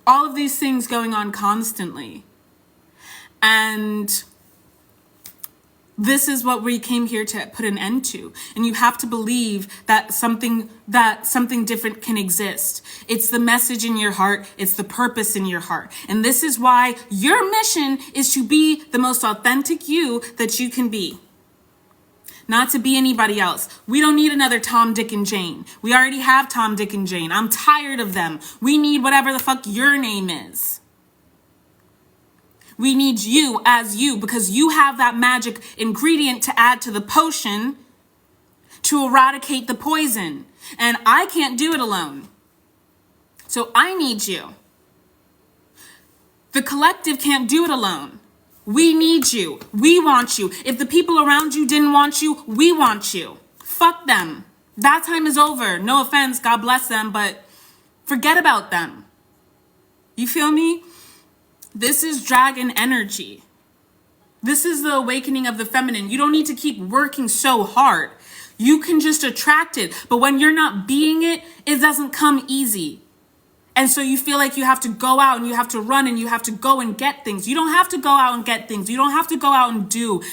All of these things going on constantly. And this is what we came here to put an end to. And you have to believe that something different can exist. It's the message in your heart. It's the purpose in your heart. And this is why your mission is to be the most authentic you that you can be. Not to be anybody else. We don't need another Tom, Dick, and Jane. We already have Tom, Dick, and Jane. I'm tired of them. We need whatever the fuck your name is. We need you as you, because you have that magic ingredient to add to the potion to eradicate the poison. And I can't do it alone. So I need you. The collective can't do it alone. We need you. We want you. If the people around you didn't want you, we want you. Fuck them. That time is over. No offense, God bless them, but forget about them. You feel me? This is dragon energy. This is the awakening of the feminine. You don't need to keep working so hard. You can just attract it. But when you're not being it, it doesn't come easy. And so you feel like you have to go out and you have to run and you have to go and get things. You don't have to go out and get things. You don't have to go out and do.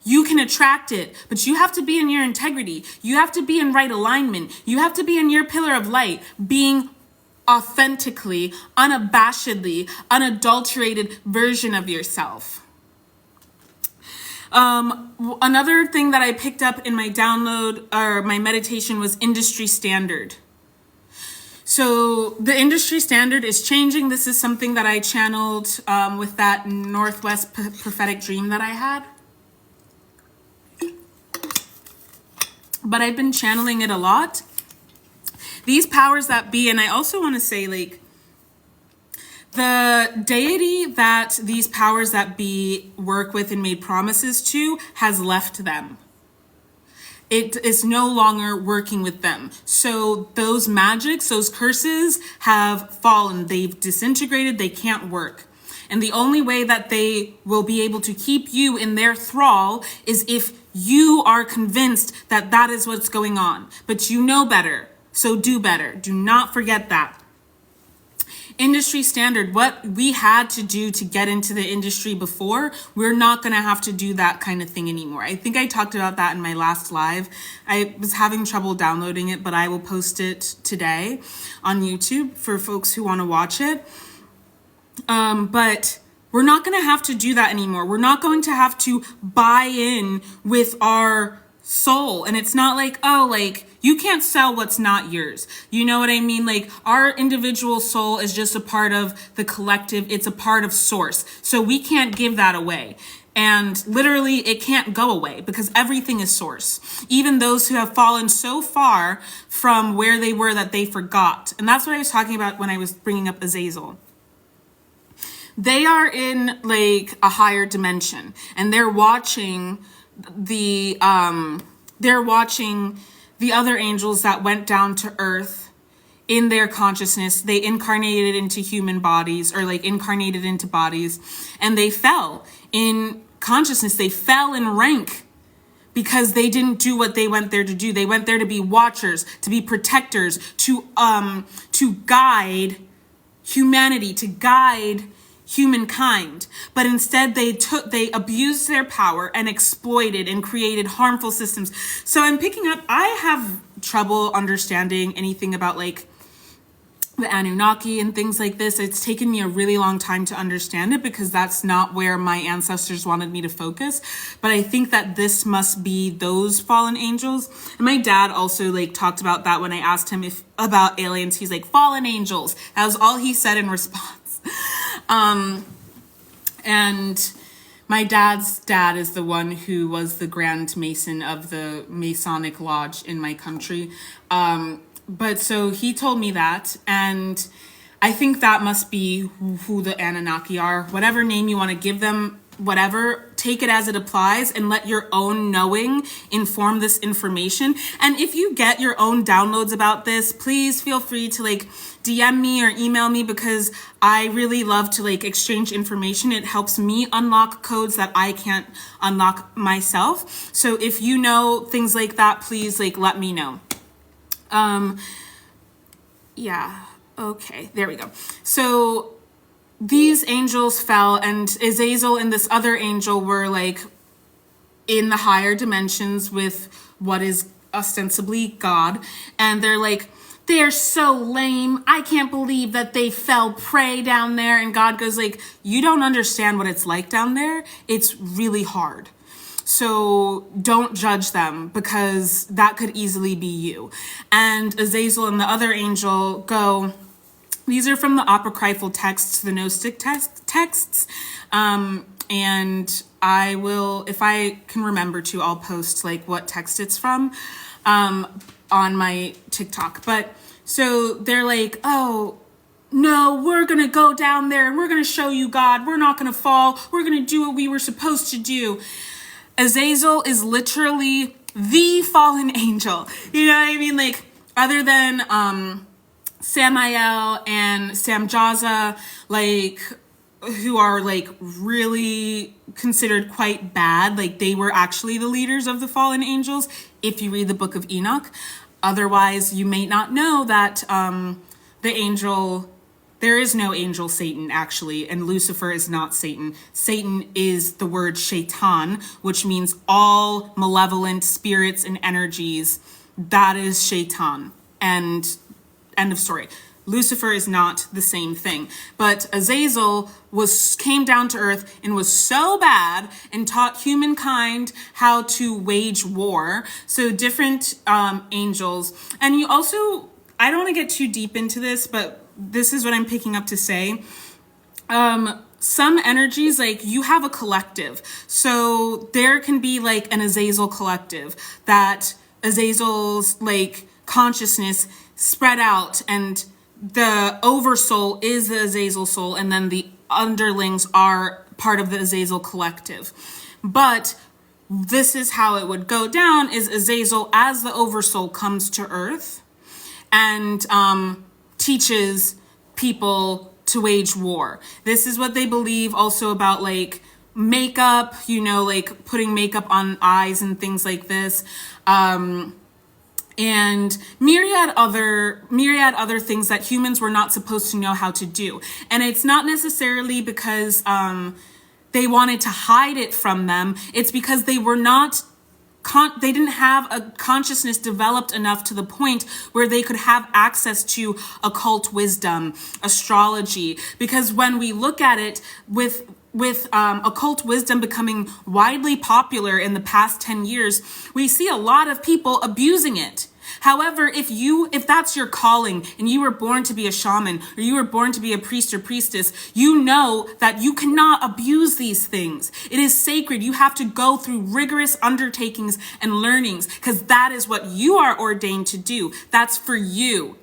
You can attract it, but you have to be in your integrity. You have to be in right alignment. You have to be in your pillar of light, being authentically, unabashedly, unadulterated version of yourself. Another thing that I picked up in my download or my meditation was industry standard. So the industry standard is changing. This is something that I channeled with that Northwest prophetic dream that I had. But I've been channeling it a lot. These powers that be, and I also want to say, the deity that these powers that be work with and made promises to has left them. It is no longer working with them. So those magics, those curses have fallen. They've disintegrated. They can't work. And the only way that they will be able to keep you in their thrall is if you are convinced that that is what's going on. But you know better. So do better. Do not forget that. Industry standard, what we had to do to get into the industry before, we're not going to have to do that kind of thing anymore. I think I talked about that in my last live. I was having trouble downloading it, but I will post it today on YouTube for folks who want to watch it. But we're not going to have to do that anymore. We're not going to have to buy in with our soul. And it's not like, oh, like, you can't sell what's not yours. You know what I mean? Like, our individual soul is just a part of the collective. It's a part of source. So we can't give that away. And literally, it can't go away because everything is source. Even those who have fallen so far from where they were that they forgot. And that's what I was talking about when I was bringing up -- They are in like a higher dimension, and they're watching the other angels that went down to earth in their consciousness. They incarnated into human bodies, or like incarnated into bodies, and they fell in consciousness. They fell in rank because they didn't do what they went there to do. They went there to be watchers, to be protectors, to guide humanity, to guide humankind. But instead they abused their power and exploited and created harmful systems. So I'm picking up, I have trouble understanding anything about like the Anunnaki and things like this. It's taken me a really long time to understand it because that's not where my ancestors wanted me to focus. But I think that this must be those fallen angels. And my dad also like talked about that when I asked him about aliens. He's like, fallen angels. That was all he said in response. And my dad's dad is the one who was the Grand Mason of the Masonic Lodge in my country. But so he told me that, and I think that must be who the Anunnaki are. Whatever name you want to give them, whatever, take it as it applies and let your own knowing inform this information. And if you get your own downloads about this, please feel free to like DM me or email me, because I really love to like exchange information. It helps me unlock codes that I can't unlock myself. So if you know things like that, please like let me know. Yeah, okay, there we go. So these angels fell, and Azazel and this other angel were like in the higher dimensions with what is ostensibly God. And they're like, they're so lame. I can't believe that they fell prey down there. And God goes like, you don't understand what it's like down there. It's really hard. So don't judge them, because that could easily be you. And Azazel and the other angel go, these are from the apocryphal texts, the Gnostic texts. And I will, if I can remember to, I'll post like what text it's from on my TikTok. But so they're like, oh, no, we're going to go down there and we're going to show you God. We're not going to fall. We're going to do what we were supposed to do. Azazel is literally the fallen angel. You know what I mean? Like, other than Samael and Samjaza, like, who are like really considered quite bad. Like, they were actually the leaders of the fallen angels if you read the book of Enoch. Otherwise, you may not know that there is no angel Satan, actually, and Lucifer is not Satan. Satan is the word shaitan, which means all malevolent spirits and energies. That is shaitan. And end of story. Lucifer is not the same thing. But Azazel came down to earth and was so bad and taught humankind how to wage war. So different angels. And you also, I don't want to get too deep into this, but this is what I'm picking up to say. Some energies, like, you have a collective. So there can be like an Azazel collective, that Azazel's like consciousness spread out, and the oversoul is the Azazel soul, and then the underlings are part of the Azazel collective. But this is how it would go down, is Azazel as the oversoul comes to earth and teaches people to wage war. This is what they believe also about like makeup, you know, like putting makeup on eyes and things like this. and myriad other things that humans were not supposed to know how to do. And it's not necessarily because they wanted to hide it from them. It's because they were not they didn't have a consciousness developed enough to the point where they could have access to occult wisdom, astrology. Because when we look at it with occult wisdom becoming widely popular in the past 10 years, we see a lot of people abusing it. However, if that's your calling and you were born to be a shaman or you were born to be a priest or priestess, you know that you cannot abuse these things. It is sacred. You have to go through rigorous undertakings and learnings because that is what you are ordained to do. That's for you.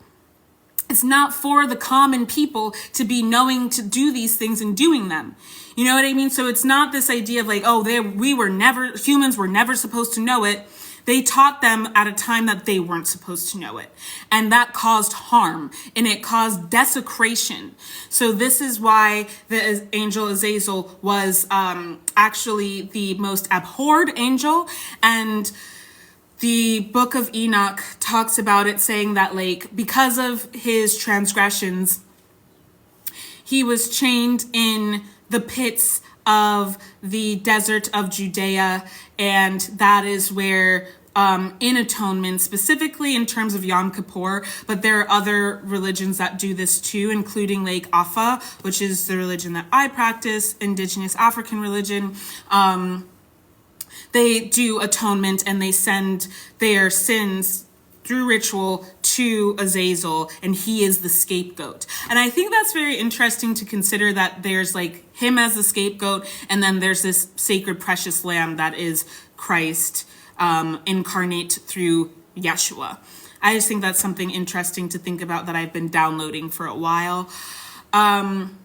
It's not for the common people to be knowing to do these things and doing them. You know what I mean? So it's not this idea of like, oh, humans were never supposed to know it. They taught them at a time that they weren't supposed to know it. And that caused harm and it caused desecration. So this is why the angel Azazel was actually the most abhorred angel. And the book of Enoch talks about it, saying that like because of his transgressions, he was chained in the pits of the desert of Judea, and that is where in atonement, specifically in terms of Yom Kippur, but there are other religions that do this too, including like Ifa, which is the religion that I practice, indigenous African religion. They do atonement and they send their sins through ritual to Azazel, and he is the scapegoat. And I think that's very interesting to consider, that there's like him as the scapegoat, and then there's this sacred precious lamb that is Christ incarnate through Yeshua. I just think that's something interesting to think about that I've been downloading for a while. And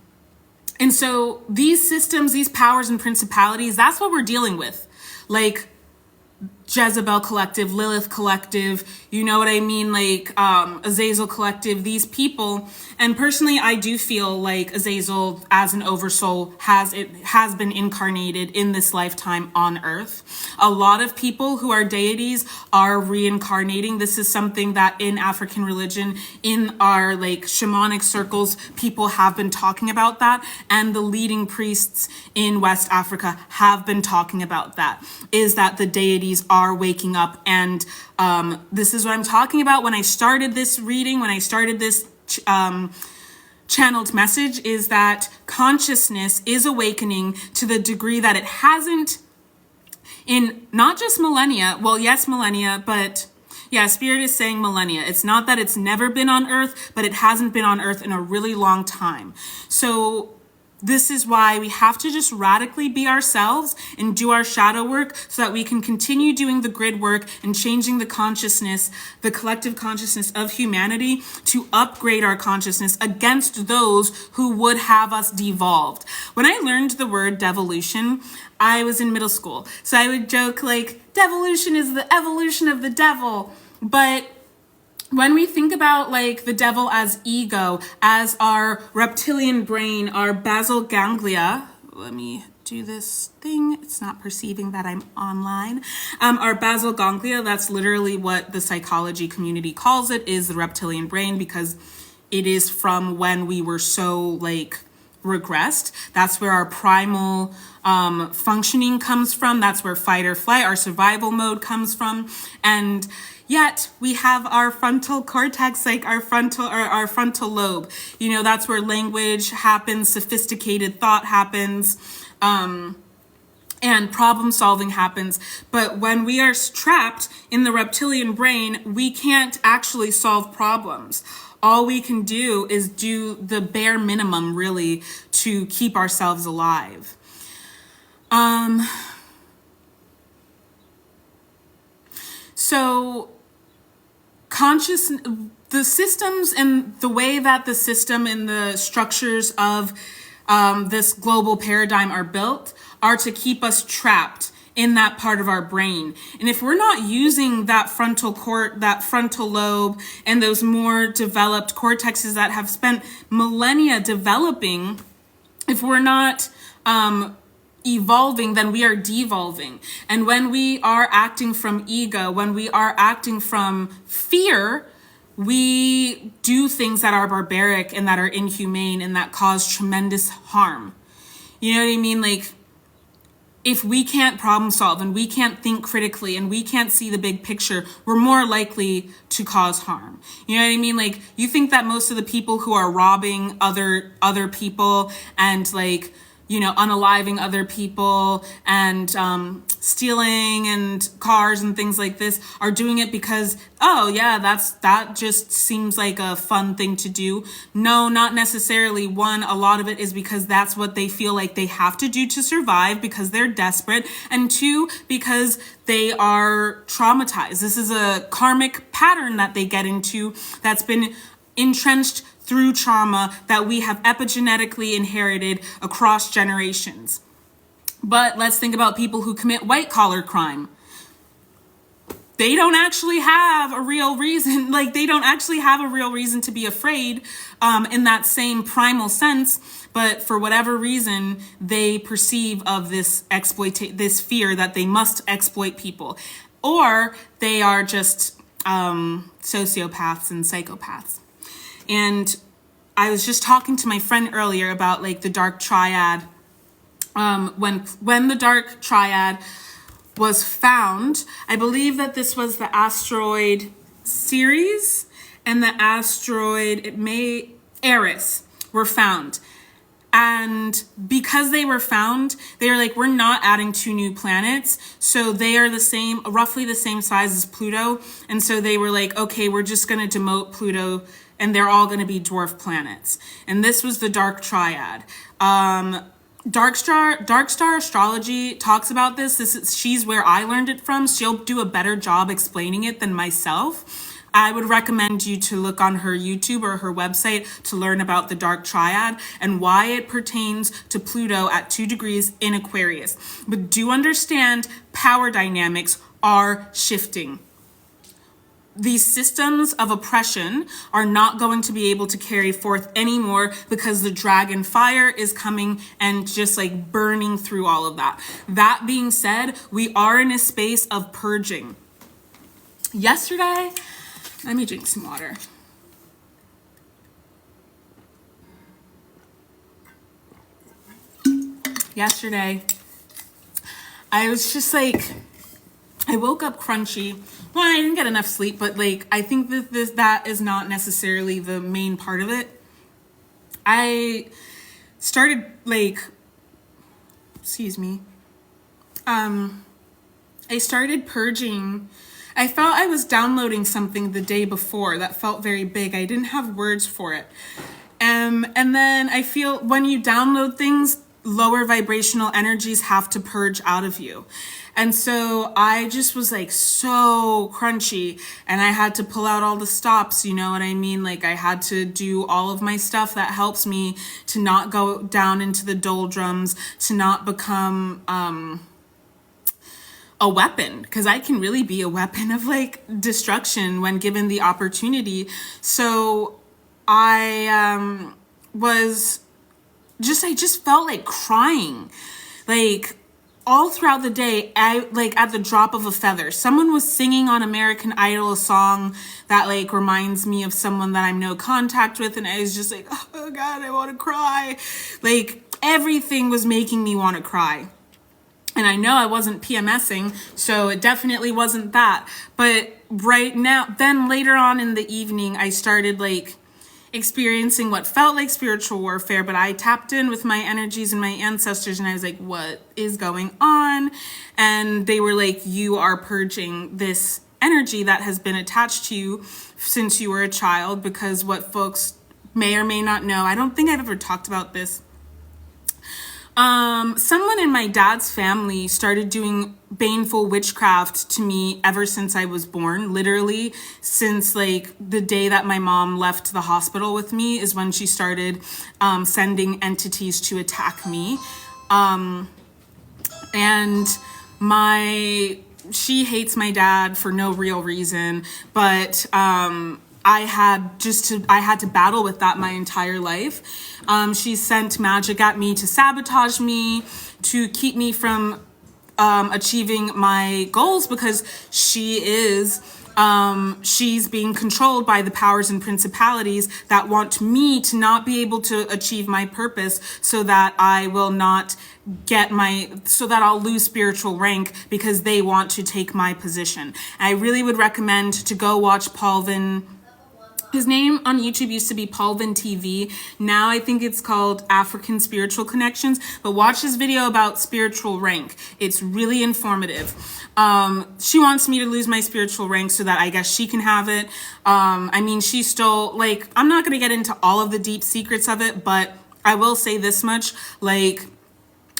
so these systems, these powers and principalities, that's what we're dealing with. Like Jezebel Collective, Lilith Collective, you know what I mean? Like Azazel Collective, these people. And personally, I do feel like Azazel as an oversoul has been incarnated in this lifetime on Earth. A lot of people who are deities are reincarnating. This is something that in African religion, in our like shamanic circles, people have been talking about that. And the leading priests in West Africa have been talking about that, is that the deities are waking up. And this is what I'm talking about when I started this reading, when I started this channeled message, is that consciousness is awakening to the degree that it hasn't in not just millennia. Well, yes, millennia, but yeah, Spirit is saying millennia. It's not that it's never been on Earth, but it hasn't been on Earth in a really long time. So this is why we have to just radically be ourselves and do our shadow work so that we can continue doing the grid work and changing the consciousness, the collective consciousness of humanity, to upgrade our consciousness against those who would have us devolved. When I learned the word devolution, I was in middle school. So I would joke like, devolution is the evolution of the devil. But when we think about like the devil as ego, as our reptilian brain, our basal ganglia, let me do this thing. It's not perceiving that I'm online. Our basal ganglia, that's literally what the psychology community calls it, is the reptilian brain, because it is from when we were so like regressed. That's where our primal functioning comes from. That's where fight or flight, our survival mode, comes from. And yet we have our frontal cortex, like our frontal lobe. You know, that's where language happens, sophisticated thought happens, and problem solving happens. But when we are trapped in the reptilian brain, we can't actually solve problems. All we can do is do the bare minimum, really, to keep ourselves alive. So the systems and the way that the system and the structures of this global paradigm are built are to keep us trapped in that part of our brain. And if we're not using that frontal lobe and those more developed cortexes that have spent millennia developing, if we're not evolving, then we are devolving. And when we are acting from ego, when we are acting from fear, we do things that are barbaric and that are inhumane and that cause tremendous harm. You know what I mean? Like, if we can't problem solve and we can't think critically and we can't see the big picture, we're more likely to cause harm. You know what I mean? Like, you think that most of the people who are robbing other people and, like, you know, unaliving other people and stealing and cars and things like this are doing it because, oh yeah, that just seems like a fun thing to do. No, not necessarily. One, a lot of it is because that's what they feel like they have to do to survive because they're desperate. And two, because they are traumatized. This is a karmic pattern that they get into that's been entrenched through trauma that we have epigenetically inherited across generations. But let's think about people who commit white-collar crime. They don't actually have a real reason, like they don't actually have a real reason to be afraid in that same primal sense, but for whatever reason, they perceive of this this fear that they must exploit people. Or they are just sociopaths and psychopaths. And I was just talking to my friend earlier about like the dark triad. When the dark triad was found, I believe that this was the asteroid Ceres and the asteroid 𝗪ः were found. And because they were found, they were like, we're not adding 2 new planets. So they are roughly the same size as Pluto. And so they were like, okay, we're just going to demote Pluto and they're all going to be dwarf planets. And this was the dark triad. Dark star astrology talks about this. She's where I learned it from. She'll do a better job explaining it than myself. I would recommend you to look on her YouTube or her website to learn about the dark triad and why it pertains to Pluto at 2 degrees in Aquarius. But do understand, power dynamics are shifting. These systems of oppression are not going to be able to carry forth anymore because the dragon fire is coming and just like burning through all of that. That being said, we are in a space of purging. Yesterday, let me drink some water. Yesterday, I was just like, I woke up crunchy. Well, I didn't get enough sleep, but like, I think that is not necessarily the main part of it. I started like, I started purging. I felt I was downloading something the day before that felt very big. I didn't have words for it. And then I feel when you download things, lower vibrational energies have to purge out of you. And so I just was like so crunchy and I had to pull out all the stops, you know what I mean? Like I had to do all of my stuff that helps me to not go down into the doldrums, to not become a weapon, because I can really be a weapon of like destruction when given the opportunity. So I just felt like crying, like all throughout the day. I like at the drop of a feather, someone was singing on American Idol a song that like reminds me of someone that I'm no contact with, and I was just like, oh God, I want to cry. Like everything was making me want to cry. And I know I wasn't PMSing, so it definitely wasn't that. But right now, then later on in the evening, I started like experiencing what felt like spiritual warfare, but I tapped in with my energies and my ancestors and I was like, what is going on? And they were like, you are purging this energy that has been attached to you since you were a child, because what folks may or may not know, I don't think I've ever talked about this. Someone in my dad's family started doing baneful witchcraft to me ever since I was born. Literally since like the day that my mom left the hospital with me is when she started sending entities to attack me. And she hates my dad for no real reason, but I had to battle with that my entire life. She sent magic at me to sabotage me, to keep me from achieving my goals, because she's being controlled by the powers and principalities that want me to not be able to achieve my purpose, so that I will not so that I'll lose spiritual rank, because they want to take my position. And I really would recommend to go watch Paulvin. His name on YouTube used to be Paulvin TV. Now I think it's called African Spiritual Connections. But watch his video about spiritual rank. It's really informative. She wants me to lose my spiritual rank so that I guess she can have it. I mean, she stole, like, I'm not going to get into all of the deep secrets of it, but I will say this much, like,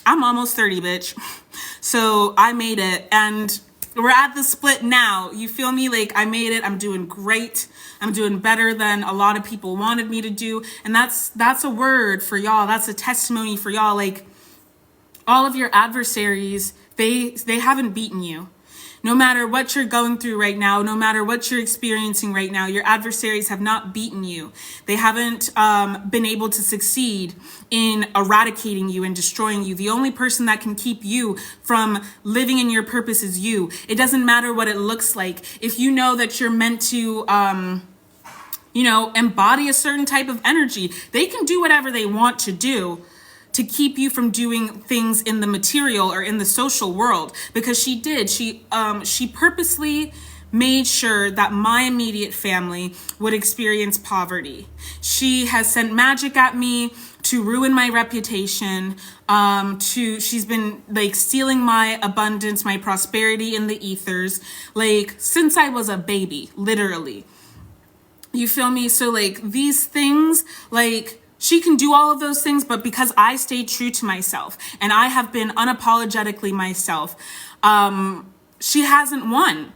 I'm almost 30, bitch. So I made it, and we're at the split now. You feel me? Like, I made it. I'm doing great. I'm doing better than a lot of people wanted me to do. And that's a word for y'all. That's a testimony for y'all. Like, all of your adversaries, they haven't beaten you. No matter what you're going through right now, no matter what you're experiencing right now, your adversaries have not beaten you. They haven't been able to succeed in eradicating you and destroying you. The only person that can keep you from living in your purpose is you. It doesn't matter what it looks like. If you know that you're meant to, embody a certain type of energy, they can do whatever they want to do to keep you from doing things in the material or in the social world, because she did. She purposely made sure that my immediate family would experience poverty. She has sent magic at me to ruin my reputation. She's been like stealing my abundance, my prosperity in the ethers, like since I was a baby, literally. You feel me? So like these things, like, she can do all of those things, but because I stayed true to myself and I have been unapologetically myself, she hasn't won.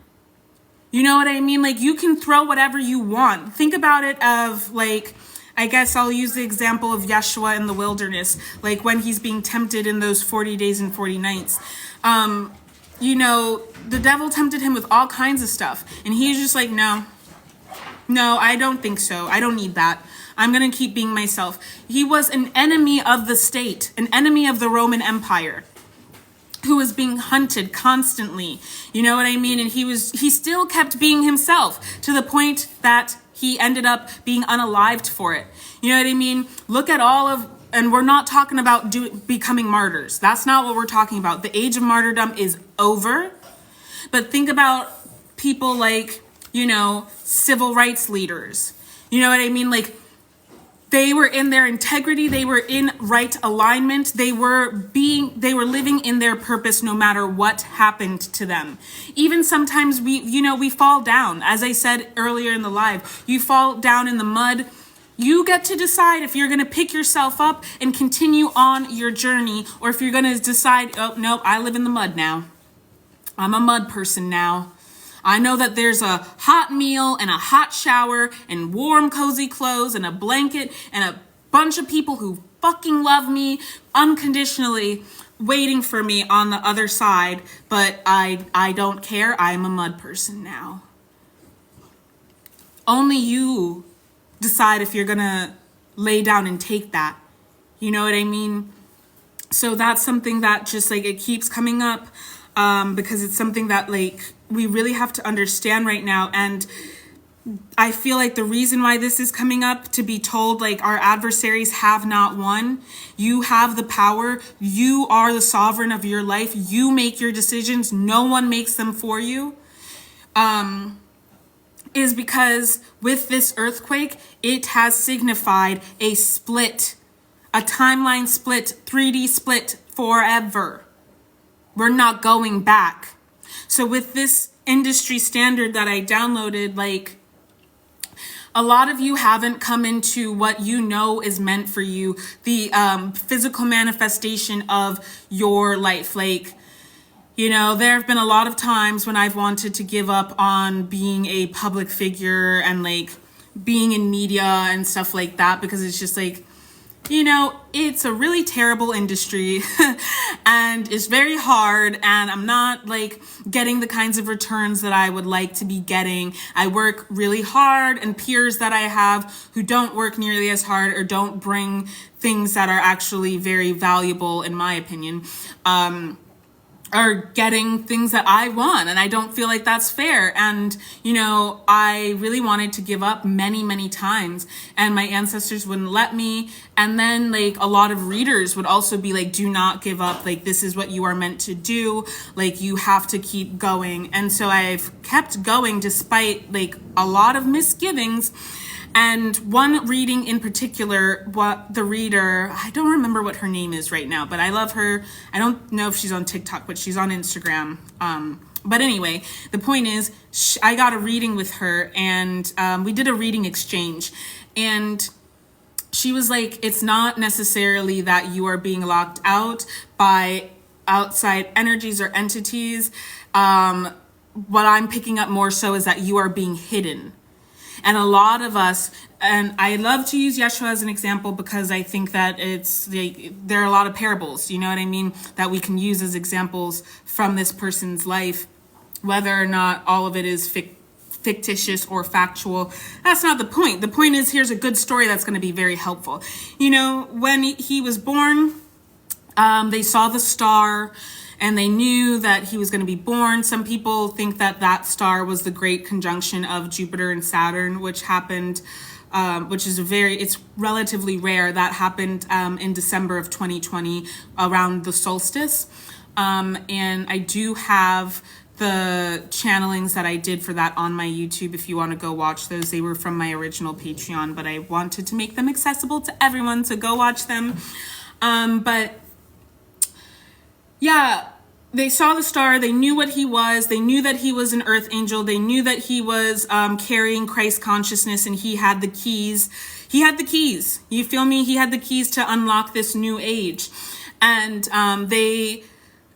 You know what I mean? Like, you can throw whatever you want. Think about it of, like, I guess I'll use the example of Yeshua in the wilderness, like when he's being tempted in those 40 days and 40 nights. The devil tempted him with all kinds of stuff. And he's just like, no, I don't think so. I don't need that. I'm going to keep being myself. He was an enemy of the state, an enemy of the Roman Empire, who was being hunted constantly. You know what I mean? And he still kept being himself, to the point that he ended up being unalived for it. You know what I mean? Look at and we're not talking about becoming martyrs. That's not what we're talking about. The age of martyrdom is over. But think about people like, civil rights leaders. You know what I mean? Like, they were in their integrity. They were in right alignment. They were living in their purpose no matter what happened to them. Even sometimes we fall down. As I said earlier in the live, you fall down in the mud. You get to decide if you're going to pick yourself up and continue on your journey, or if you're going to decide, oh, no, I live in the mud now. I'm a mud person now. I know that there's a hot meal and a hot shower and warm, cozy clothes and a blanket and a bunch of people who fucking love me unconditionally waiting for me on the other side, but I don't care. I'm a mud person now. Only you decide if you're gonna lay down and take that. You know what I mean? So that's something that just like it keeps coming up, because it's something that like we really have to understand right now. And I feel like the reason why this is coming up, to be told like our adversaries have not won. You have the power. You are the sovereign of your life. You make your decisions. No one makes them for you. Is because with this earthquake, it has signified a split, a timeline split, 3D split forever. We're not going back. So with this industry standard that I downloaded, like, a lot of you haven't come into what you know is meant for you, the physical manifestation of your life. Like, there have been a lot of times when I've wanted to give up on being a public figure and like being in media and stuff like that, because it's just like, you know, it's a really terrible industry and it's very hard, and I'm not like getting the kinds of returns that I would like to be getting. I work really hard, and peers that I have who don't work nearly as hard or don't bring things that are actually very valuable, in my opinion, are getting things that I want, and I don't feel like that's fair. And, you know, I really wanted to give up many, many times, and my ancestors wouldn't let me. And then like a lot of readers would also be like, do not give up. Like, this is what you are meant to do. Like, you have to keep going. And so I've kept going despite like a lot of misgivings. And one reading in particular, what the reader, I don't remember what her name is right now, but I love her. I don't know if she's on TikTok, but she's on Instagram. But anyway, the point is, I got a reading with her, and we did a reading exchange. And she was like, it's not necessarily that you are being locked out by outside energies or entities. What I'm picking up more so is that you are being hidden. And a lot of us, and I love to use Yeshua as an example because I think that there are a lot of parables, you know what I mean, that we can use as examples from this person's life, whether or not all of it is fictitious or factual. That's not the point. The point is, here's a good story that's going to be very helpful. You know, when he was born, they saw the star, and they knew that he was going to be born. Some people think that that star was the great conjunction of Jupiter and Saturn, which happened, which is it's relatively rare. That happened in December of 2020 around the solstice. And I do have the channelings that I did for that on my YouTube if you want to go watch those. They were from my original Patreon, but I wanted to make them accessible to everyone, so go watch them. But yeah, they saw the star. They knew what he was. They knew that he was an earth angel. They knew that he was carrying Christ consciousness, and he had the keys. He had the keys. You feel me? He had the keys to unlock this new age. And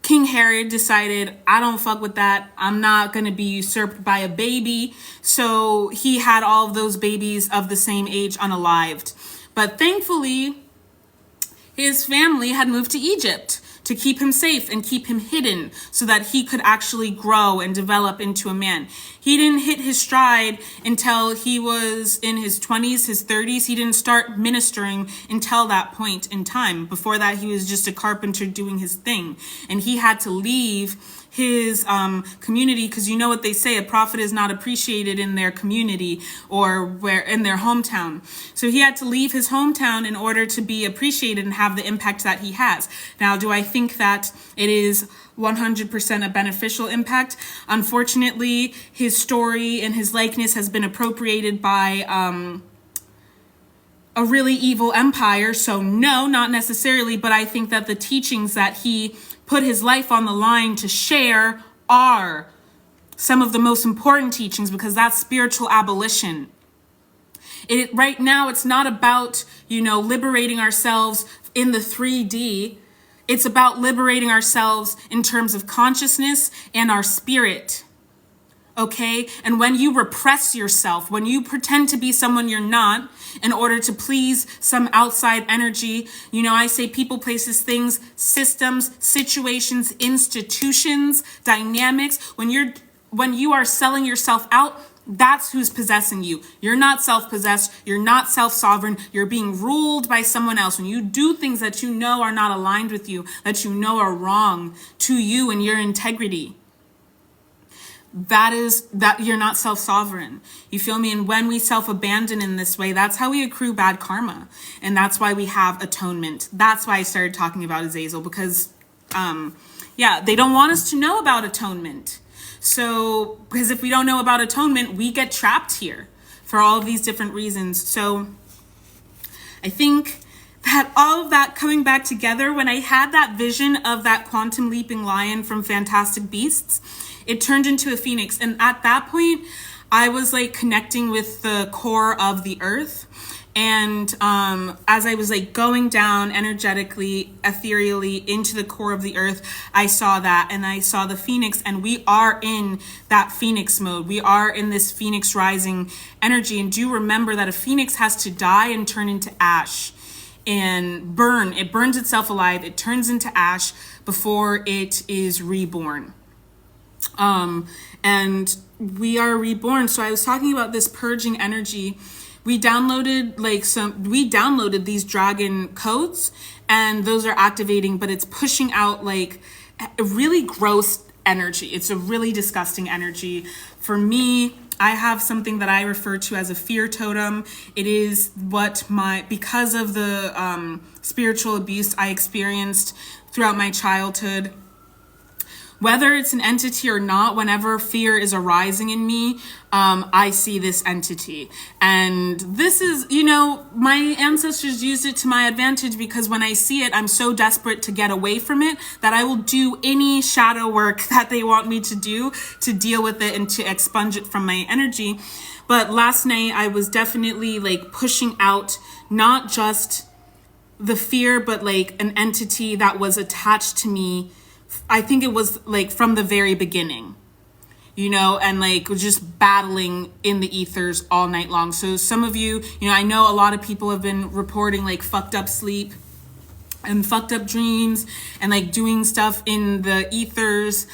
King Herod decided, I don't fuck with that. I'm not going to be usurped by a baby. So he had all of those babies of the same age unalived. But thankfully, his family had moved to Egypt to keep him safe and keep him hidden so that he could actually grow and develop into a man. He didn't hit his stride until he was in his 20s, his 30s. He didn't start ministering until that point in time. Before that, he was just a carpenter doing his thing. And he had to leave his community, because you know what they say, a prophet is not appreciated in their community or where in their hometown. So he had to leave his hometown in order to be appreciated and have the impact that he has. Now, do I think that it is 100% a beneficial impact? Unfortunately, his story and his likeness has been appropriated by a really evil empire. So no, not necessarily, but I think that the teachings that he put his life on the line to share are some of the most important teachings, because that's spiritual abolition. Right now, it's not about, you know, liberating ourselves in the 3D. It's about liberating ourselves in terms of consciousness and our spirit. Okay? And when you repress yourself, when you pretend to be someone you're not in order to please some outside energy, you know, I say people, places, things, systems, situations, institutions, dynamics. When you are selling yourself out, that's who's possessing you. You're not self-possessed. You're not self-sovereign. You're being ruled by someone else. When you do things that you know are not aligned with you, that you know are wrong to you and your integrity, that you're not self-sovereign. You feel me? And when we self-abandon in this way, that's how we accrue bad karma. And that's why we have atonement. That's why I started talking about Azazel, because they don't want us to know about atonement. So, because if we don't know about atonement, we get trapped here for all of these different reasons. So I think that all of that coming back together, when I had that vision of that quantum leaping lion from Fantastic Beasts, it turned into a phoenix. And at that point, I was like connecting with the core of the earth. And as I was like going down energetically, ethereally into the core of the earth, I saw that, and I saw the phoenix, and we are in that phoenix mode. We are in this phoenix rising energy. And do remember that a phoenix has to die and turn into ash and burn. It burns itself alive. It turns into ash before it is reborn. And we are reborn. So I was talking about this purging energy. We downloaded these dragon codes, and those are activating, but it's pushing out like a really gross energy. It's a really disgusting energy. For me, I have something that I refer to as a fear totem. It is because of the spiritual abuse I experienced throughout my childhood. Whether it's an entity or not, whenever fear is arising in me, I see this entity. And this is, my ancestors used it to my advantage, because when I see it, I'm so desperate to get away from it that I will do any shadow work that they want me to do to deal with it and to expunge it from my energy. But last night, I was definitely like pushing out not just the fear, but like an entity that was attached to me. I think it was like from the very beginning, and like just battling in the ethers all night long. So some of you, I know a lot of people have been reporting like fucked up sleep and fucked up dreams and like doing stuff in the ethers,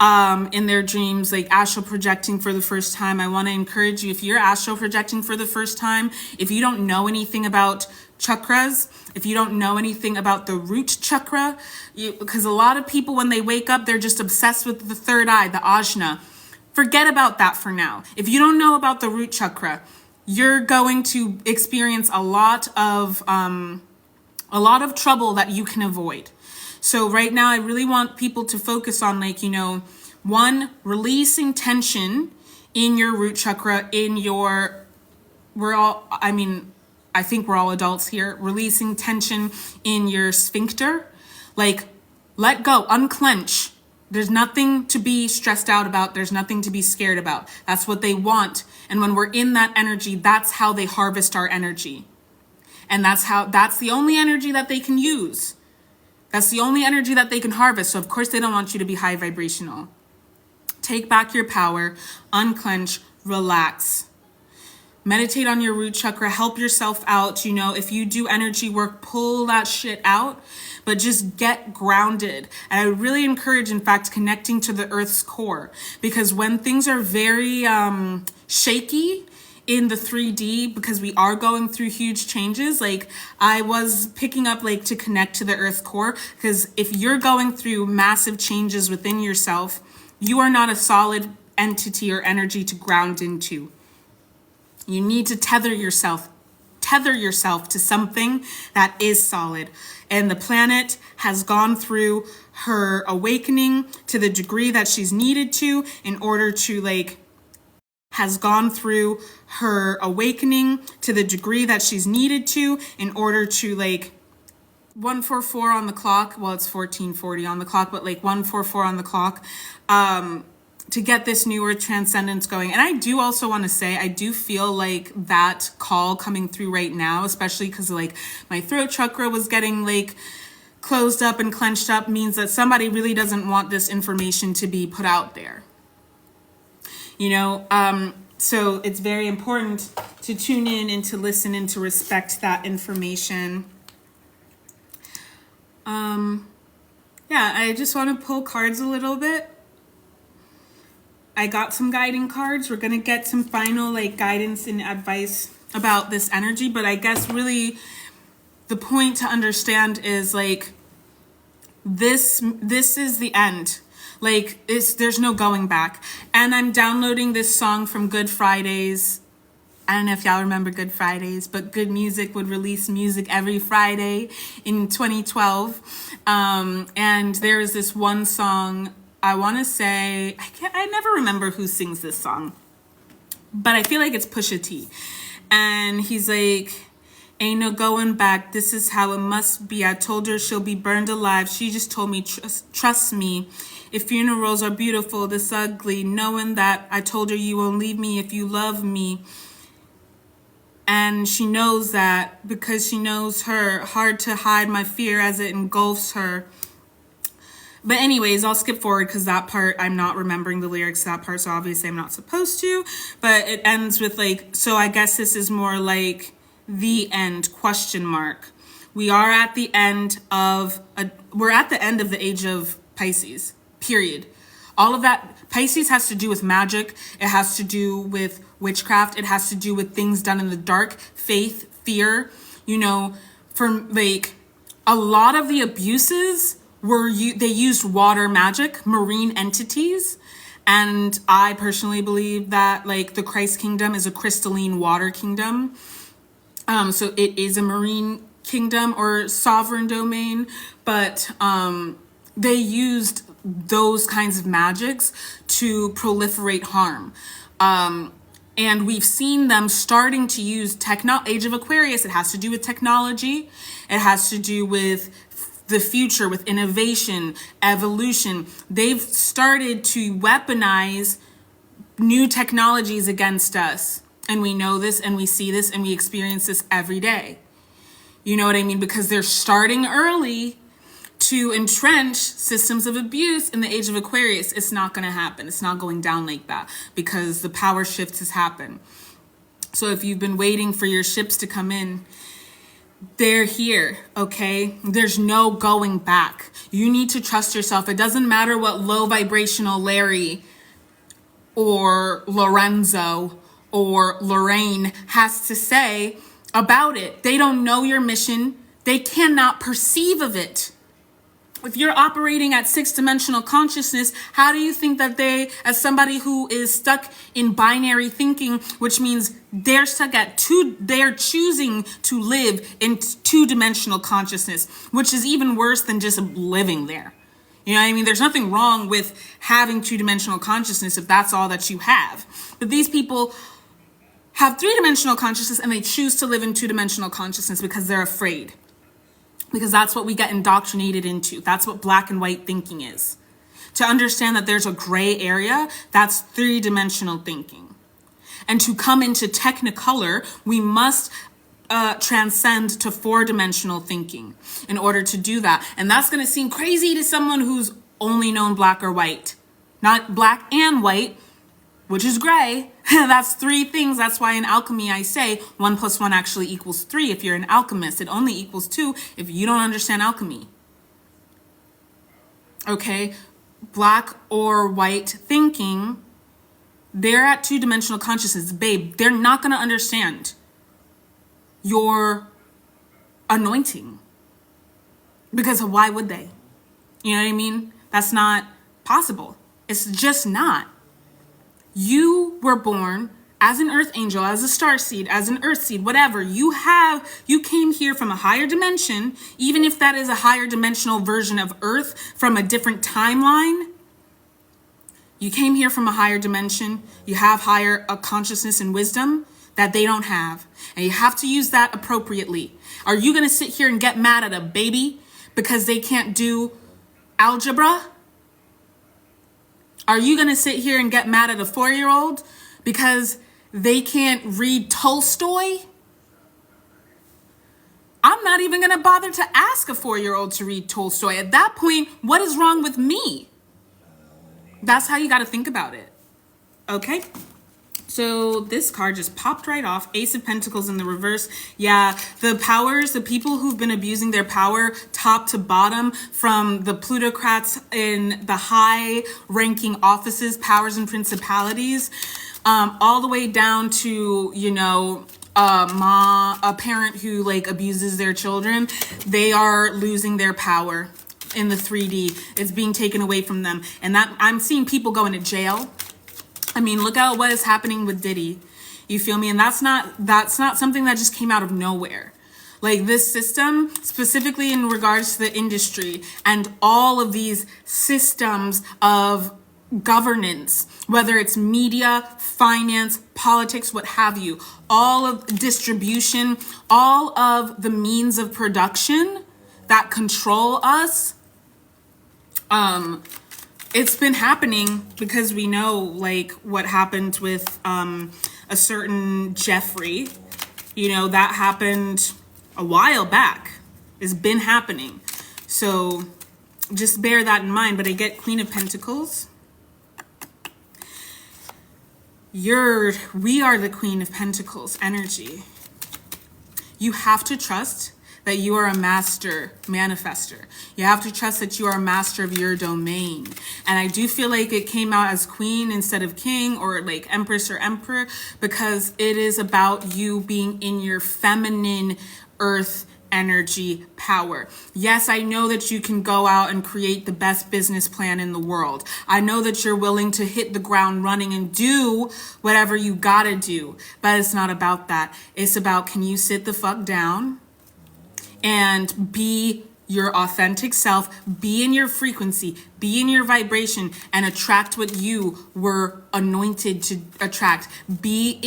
in their dreams, like astral projecting for the first time. I want to encourage you, if you're astral projecting for the first time, if you don't know anything about chakras, if you don't know anything about the root chakra, because a lot of people, when they wake up, they're just obsessed with the third eye, the ajna. Forget about that for now. If you don't know about the root chakra, you're going to experience a lot of trouble that you can avoid. So right now, I really want people to focus on one, releasing tension in your root chakra, I think we're all adults here, releasing tension in your sphincter. Like, let go, unclench. There's nothing to be stressed out about. There's nothing to be scared about. That's what they want. And when we're in that energy, that's how they harvest our energy. And that's the only energy that they can use. That's the only energy that they can harvest. So of course they don't want you to be high vibrational. Take back your power, unclench, relax. Meditate on your root chakra, help yourself out. If you do energy work, pull that shit out, but just get grounded. And I really encourage, in fact, connecting to the earth's core, because when things are very shaky in the 3D, because we are going through huge changes, like I was picking up to connect to the earth core, because if you're going through massive changes within yourself, you are not a solid entity or energy to ground into. You need to tether yourself to something that is solid. And the planet has gone through her awakening to the degree that she's needed to in order to 144 on the clock. Well, it's 1440 on the clock, but 144 on the clock. To get this new earth transcendence going. And I do also want to say, I do feel that call coming through right now, especially because my throat chakra was getting closed up and clenched up, means that somebody really doesn't want this information to be put out there. So it's very important to tune in and to listen and to respect that information. I just want to pull cards a little bit. I got some guiding cards. We're going to get some final guidance and advice about this energy. But I guess really the point to understand is this is the end. There's no going back. And I'm downloading this song from Good Fridays. I don't know if y'all remember Good Fridays, but Good Music would release music every Friday in 2012. And there is this one song, I want to say, I never remember who sings this song, but I feel like it's 𝗵ន់T. And he's like, ain't no going back. This is how it must be. I told her she'll be burned alive. She just told me, trust me. If funerals are beautiful, this ugly. Knowing that I told her you won't leave me if you love me. And she knows that because she knows her. Hard to hide my fear as it engulfs her. But anyways, I'll skip forward because that part, I'm not remembering the lyrics to that part, so obviously I'm not supposed to. But it ends with so I guess this is more the end, question mark. We are at the end of we're at the end of the age of Pisces, period. All of that, Pisces has to do with magic. It has to do with witchcraft. It has to do with things done in the dark, faith, fear. You know, from like a lot of the abuses they used water magic, marine entities. And I personally believe that like the Christ kingdom is a crystalline water kingdom. So it is a marine kingdom or sovereign domain, but they used those kinds of magics to proliferate harm. And we've seen them starting to use Age of Aquarius. It has to do with technology. It has to do with the future, with innovation, evolution. They've started to weaponize new technologies against us. And we know this and we see this and we experience this every day. You know what I mean? Because they're starting early to entrench systems of abuse in the Age of Aquarius. It's not going to happen. It's not going down like that because the power shift has happened. So if you've been waiting for your ships to come in, they're here, okay? There's no going back. You need to trust yourself. It doesn't matter what low vibrational Larry or Lorenzo or Lorraine has to say about it. They don't know your mission. They cannot perceive of it. If you're operating at 6-dimensional consciousness, how do you think that they, as somebody who is stuck in binary thinking, which means they're stuck at they're choosing to live in 2-dimensional consciousness, which is even worse than just living there. You know what I mean? There's nothing wrong with having 2-dimensional consciousness if that's all that you have. But these people have 3-dimensional consciousness and they choose to live in 2-dimensional consciousness because they're afraid. Because that's what we get indoctrinated into. That's what black and white thinking is. To understand that there's a gray area, that's 3-dimensional thinking. And to come into technicolor, we must transcend to 4-dimensional thinking in order to do that. And that's going to seem crazy to someone who's only known black or white. Not black and white, which is gray. That's 3 things. That's why in alchemy I say 1 + 1 actually equals 3. If you're an alchemist, it only equals 2 if you don't understand alchemy. Okay, black or white thinking, they're at 2-dimensional consciousness. Babe, they're not going to understand your anointing. Because why would they? You know what I mean? That's not possible. It's just not. You were born as an earth angel, as a star seed, as an earth seed, whatever. You came here from a higher dimension, even if that is a higher dimensional version of earth from a different timeline. You came here from a higher dimension. You have higher consciousness and wisdom that they don't have. And you have to use that appropriately. Are you going to sit here and get mad at a baby because they can't do algebra? Are you going to sit here and get mad at a 4-year-old because they can't read Tolstoy? I'm not even going to bother to ask a 4-year-old to read Tolstoy. At that point, what is wrong with me? That's how you got to think about it. Okay? So this card just popped right off. Ace of Pentacles in the reverse. Yeah, the people who've been abusing their power top to bottom, from the plutocrats in the high ranking offices, powers and principalities, all the way down to, you know, a parent who like abuses their children. They are losing their power in the 3D. It's being taken away from them. And that I'm seeing people going to jail. I mean, look at what is happening with Diddy. You feel me? And that's not something that just came out of nowhere. Like this system, specifically in regards to the industry and all of these systems of governance, whether it's media, finance, politics, what have you, all of distribution, all of the means of production that control us, it's been happening because we know like what happened with a certain Jeffrey. You know, that happened a while back. It's been happening. So just bear that in mind. But I get Queen of Pentacles. We are the Queen of Pentacles energy. You have to trust that you are a master manifester. You have to trust that you are a master of your domain. And I do feel like it came out as queen instead of king, or like empress or emperor, because it is about you being in your feminine earth energy power. Yes, I know that you can go out and create the best business plan in the world. I know that you're willing to hit the ground running and do whatever you gotta do, but it's not about that. It's about, can you sit the fuck down and be your authentic self, be in your frequency, be in your vibration, and attract what you were anointed to attract. Be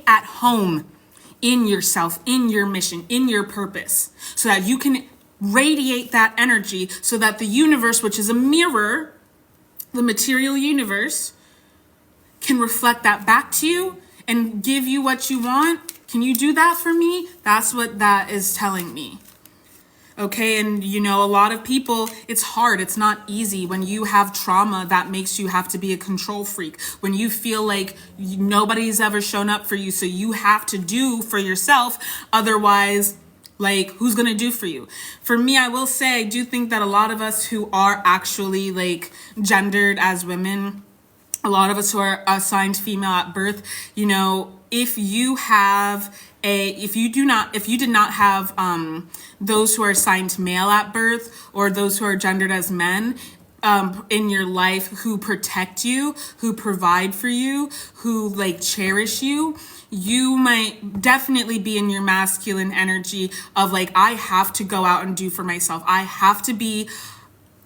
at home in yourself, in your mission, in your purpose, so that you can radiate that energy, so that the universe, which is a mirror, the material universe, can reflect that back to you and give you what you want. Can you do that for me? That's what that is telling me. Okay, and you know, a lot of people, it's hard, it's not easy when you have trauma that makes you have to be a control freak, when you feel like nobody's ever shown up for you, so you have to do for yourself, otherwise, like, who's gonna do for you? For me, I will say, I do think that a lot of us who are actually like gendered as women, a lot of us who are assigned female at birth, you know, if you did not have those who are assigned male at birth, or those who are gendered as men in your life, who protect you, who provide for you, who like cherish you, you might definitely be in your masculine energy of like, I have to go out and do for myself. I have to be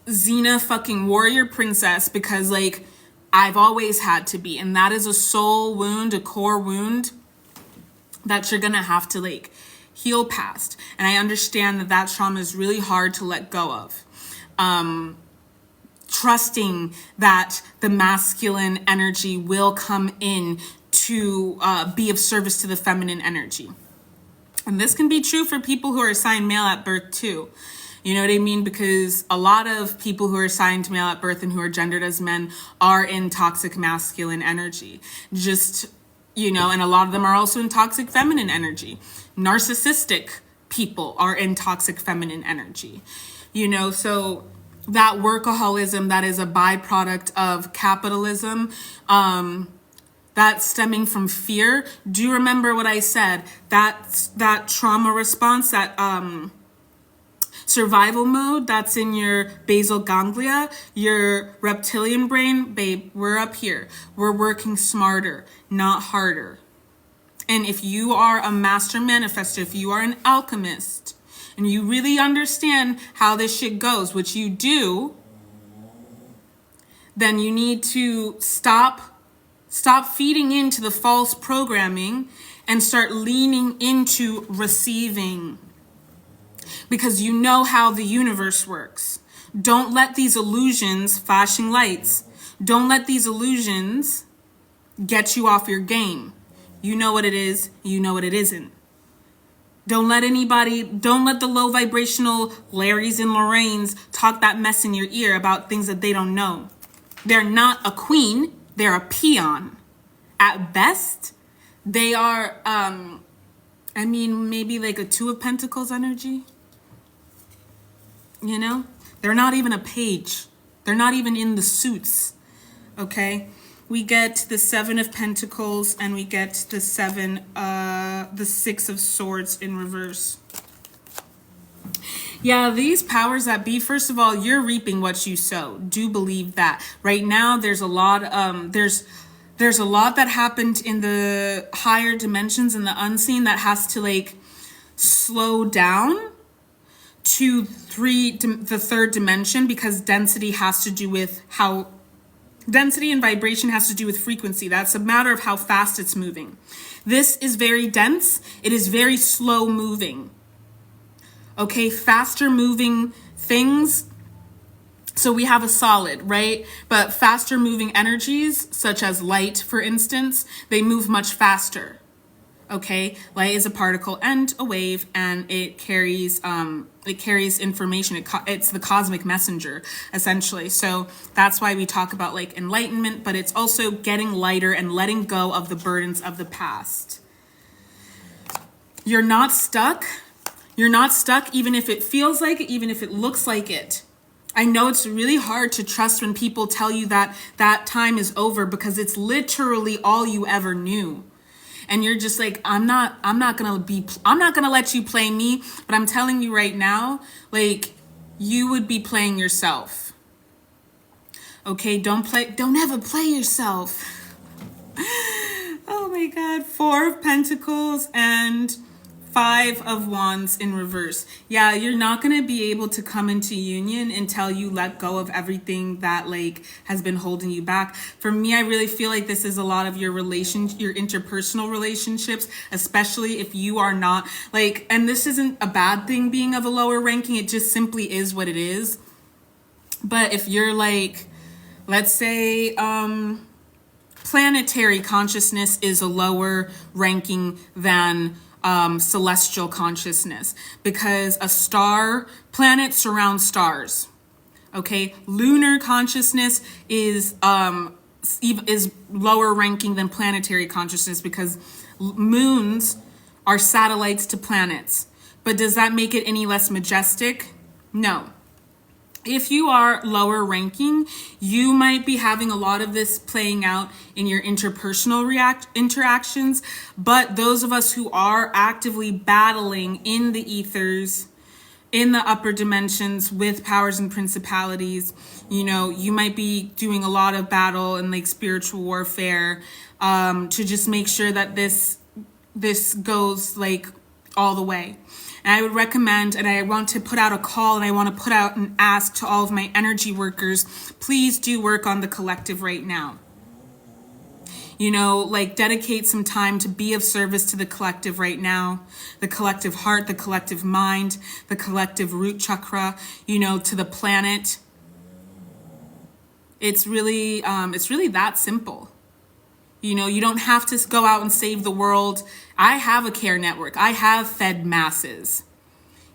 Xena fucking warrior princess, because like, I've always had to be. And that is a soul wound, a core wound that you're gonna have to like heal past. And I understand that that trauma is really hard to let go of. Trusting that the masculine energy will come in to be of service to the feminine energy. And this can be true for people who are assigned male at birth too. You know what I mean? Because a lot of people who are assigned male at birth and who are gendered as men are in toxic masculine energy. Just, you know, and a lot of them are also in toxic feminine energy. Narcissistic people are in toxic feminine energy. You know, so that workaholism that is a byproduct of capitalism, that's stemming from fear. Do you remember what I said? That trauma response, that survival mode, that's in your basal ganglia, your reptilian brain. Babe, we're up here. We're working smarter, not harder. And if you are a master manifester, if you are an alchemist, and you really understand how this shit goes, which you do, then you need to stop feeding into the false programming and start leaning into receiving. Because you know how the universe works. Don't let these illusions, flashing lights, don't let these illusions get you off your game. You know what it is, you know what it isn't. Don't let the low vibrational Larrys and Lorraines talk that mess in your ear about things that they don't know. They're not a queen, they're a peon. At best, they are, maybe like a Two of Pentacles energy. You know, they're not even a page. They're not even in the suits. Okay, we get the Seven of Pentacles and we get the Six of Swords in reverse. Yeah, these powers that be, first of all, you're reaping what you sow. Do believe that. Right now, there's a lot, there's a lot that happened in the higher dimensions and the unseen that has to like slow down to the third dimension, because density has to do with how density and vibration has to do with frequency. That's a matter of how fast it's moving. This is very dense. It is very slow moving. Okay, faster moving things. So we have a solid, right? But faster moving energies, such as light, for instance, they move much faster. Okay, light is a particle and a wave, and it carries information. It's the cosmic messenger, essentially. So that's why we talk about like enlightenment, but it's also getting lighter and letting go of the burdens of the past. You're not stuck. You're not stuck, even if it feels like it, even if it looks like it. I know it's really hard to trust when people tell you that that time is over, because it's literally all you ever knew. And you're just like, I'm not gonna let you play me, but I'm telling you right now, like, you would be playing yourself. Okay, don't ever play yourself. Oh my God, 4 of Pentacles and 5 of Wands in reverse. Yeah, you're not going to be able to come into union until you let go of everything that like has been holding you back. For me, I really feel like this is a lot of your interpersonal relationships, especially if you are not like, and this isn't a bad thing being of a lower ranking, it just simply is what it is. But if you're like, let's say, planetary consciousness is a lower ranking than celestial consciousness, because a star planet surrounds stars. Okay, lunar consciousness is lower ranking than planetary consciousness, because moons are satellites to planets. But does that make it any less majestic? No. If you are lower ranking, you might be having a lot of this playing out in your interpersonal interactions. But those of us who are actively battling in the ethers, in the upper dimensions with powers and principalities, you know, you might be doing a lot of battle and like spiritual warfare to just make sure that this goes like all the way. And I would recommend, and I want to put out a call, and I want to put out an ask to all of my energy workers, please do work on the collective right now. You know, like dedicate some time to be of service to the collective right now, the collective heart, the collective mind, the collective root chakra, you know, to the planet. It's really that simple. You know, you don't have to go out and save the world. I have a care network. I have fed masses.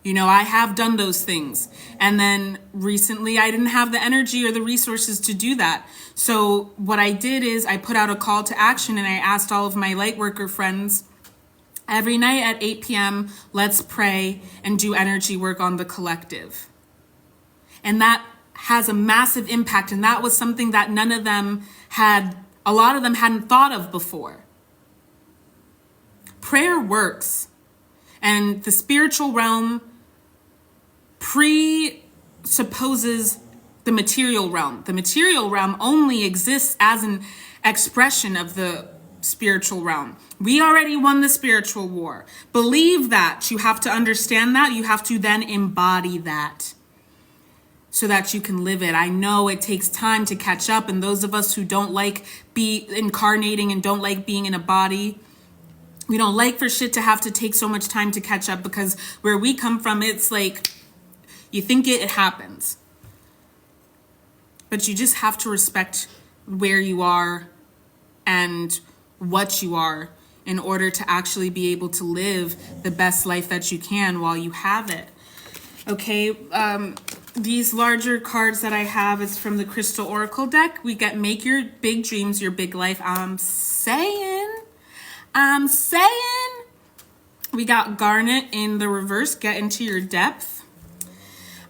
You know, I have done those things. And then recently I didn't have the energy or the resources to do that. So what I did is I put out a call to action, and I asked all of my light worker friends, every night at 8 p.m., let's pray and do energy work on the collective. And that has a massive impact. And that was something that a lot of them hadn't thought of before. Prayer works. And the spiritual realm presupposes the material realm. The material realm only exists as an expression of the spiritual realm. We already won the spiritual war. Believe that. You have to understand that. You have to then embody that, so that you can live it. I know it takes time to catch up, and those of us who don't like incarnating and don't like being in a body, we don't like for shit to have to take so much time to catch up, because where we come from, it's like, you think it happens. But you just have to respect where you are and what you are in order to actually be able to live the best life that you can while you have it. Okay, these larger cards that I have is from the Crystal Oracle deck. We get Make Your Big Dreams Your Big Life. I'm saying. We got Garnet in the reverse, Get Into Your Depth.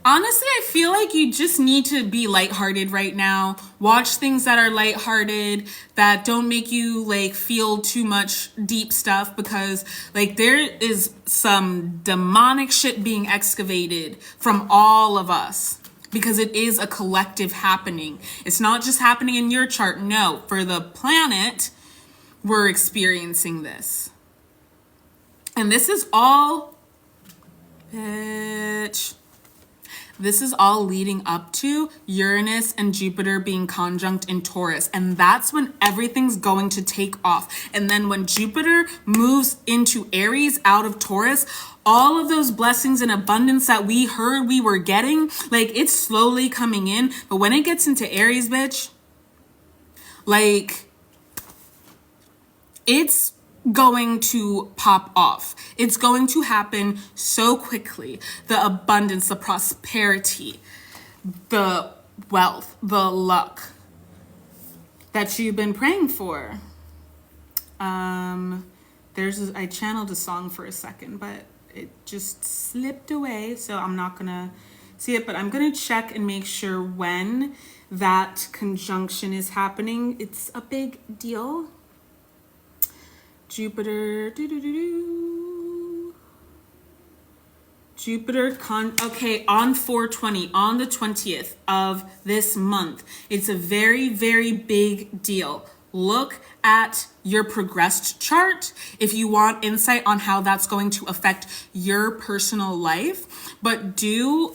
Honestly, I feel like you just need to be lighthearted right now. Watch things that are lighthearted, that don't make you like feel too much deep stuff, because like there is some demonic shit being excavated from all of us, because it is a collective happening. It's not just happening in your chart. No, for the planet, we're experiencing this. And this is all, this is all leading up to Uranus and Jupiter being conjunct in Taurus. And that's when everything's going to take off. And then when Jupiter moves into Aries out of Taurus, all of those blessings and abundance that we heard we were getting, like, it's slowly coming in. But when it gets into Aries, bitch, like, it's going to pop off. It's going to happen so quickly. The abundance, the prosperity, the wealth, the luck that you've been praying for. I channeled a song for a second, but it just slipped away, so I'm not gonna see it, but I'm gonna check and make sure when that conjunction is happening. It's a big deal. Jupiter, okay, on 4/20, on the 20th of this month. It's a very, very big deal. Look at your progressed chart if you want insight on how that's going to affect your personal life. But do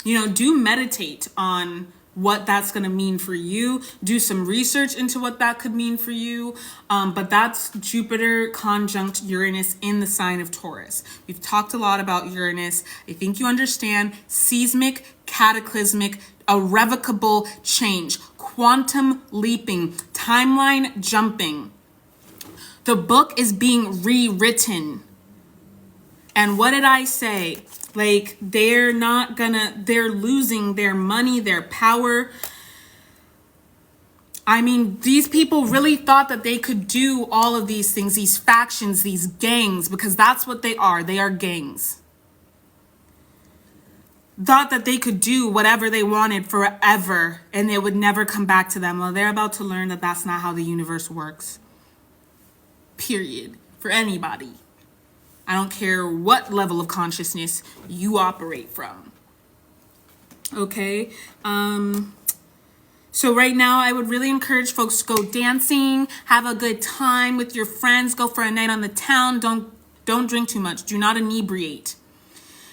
meditate on what that's going to mean for you. Do some research into what that could mean for you. But that's Jupiter conjunct Uranus in the sign of Taurus. We've talked a lot about Uranus. I think you understand. Seismic, cataclysmic, irrevocable change, quantum leaping, timeline jumping. The book is being rewritten. And what did I say? Like, they're losing their money, their power. I mean, these people really thought that they could do all of these things, these factions, these gangs, because that's what they are. They are gangs. Thought that they could do whatever they wanted forever and it would never come back to them. Well, they're about to learn that that's not how the universe works. Period. For anybody. I don't care what level of consciousness you operate from. Okay? So right now, I would really encourage folks to go dancing, have a good time with your friends, go for a night on the town. Don't drink too much. Do not inebriate.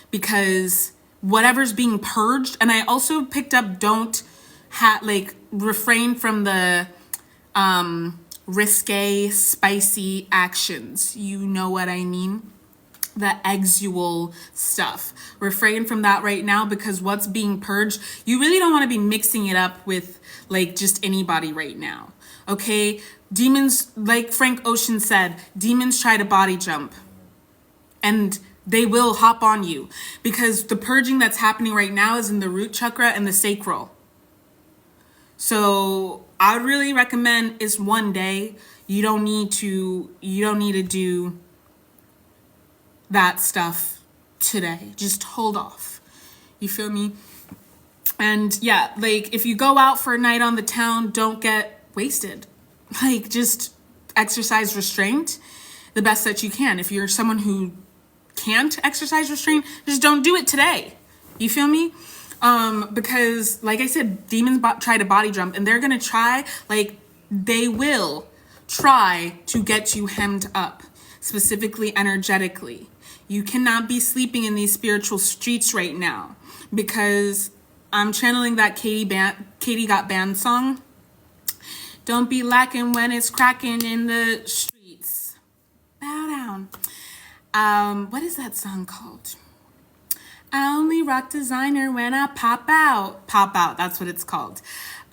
Because whatever's being purged, and I also picked up refrain from the risque, spicy actions. You know what I mean? The exual stuff. Refrain from that right now, because what's being purged, you really don't want to be mixing it up with like just anybody right now. Okay? Demons, like Frank Ocean said, demons try to body jump. And they will hop on you, because the purging that's happening right now is in the root chakra and the sacral. So I would really recommend it's one day. You don't need to do that stuff today. Just hold off. You feel me? And yeah, like if you go out for a night on the town, don't get wasted. Like just exercise restraint the best that you can. If you're someone who can't exercise restraint, just don't do it today. You feel me? Because like I said, demons try to body jump, and they're going to try, they will try to get you hemmed up, specifically energetically. You cannot be sleeping in these spiritual streets right now, because I'm channeling that Katie Got Banned song. Don't be lacking when it's cracking in the streets. Bow down. What is that song called? I only rock designer when I pop out. Pop out, that's what it's called.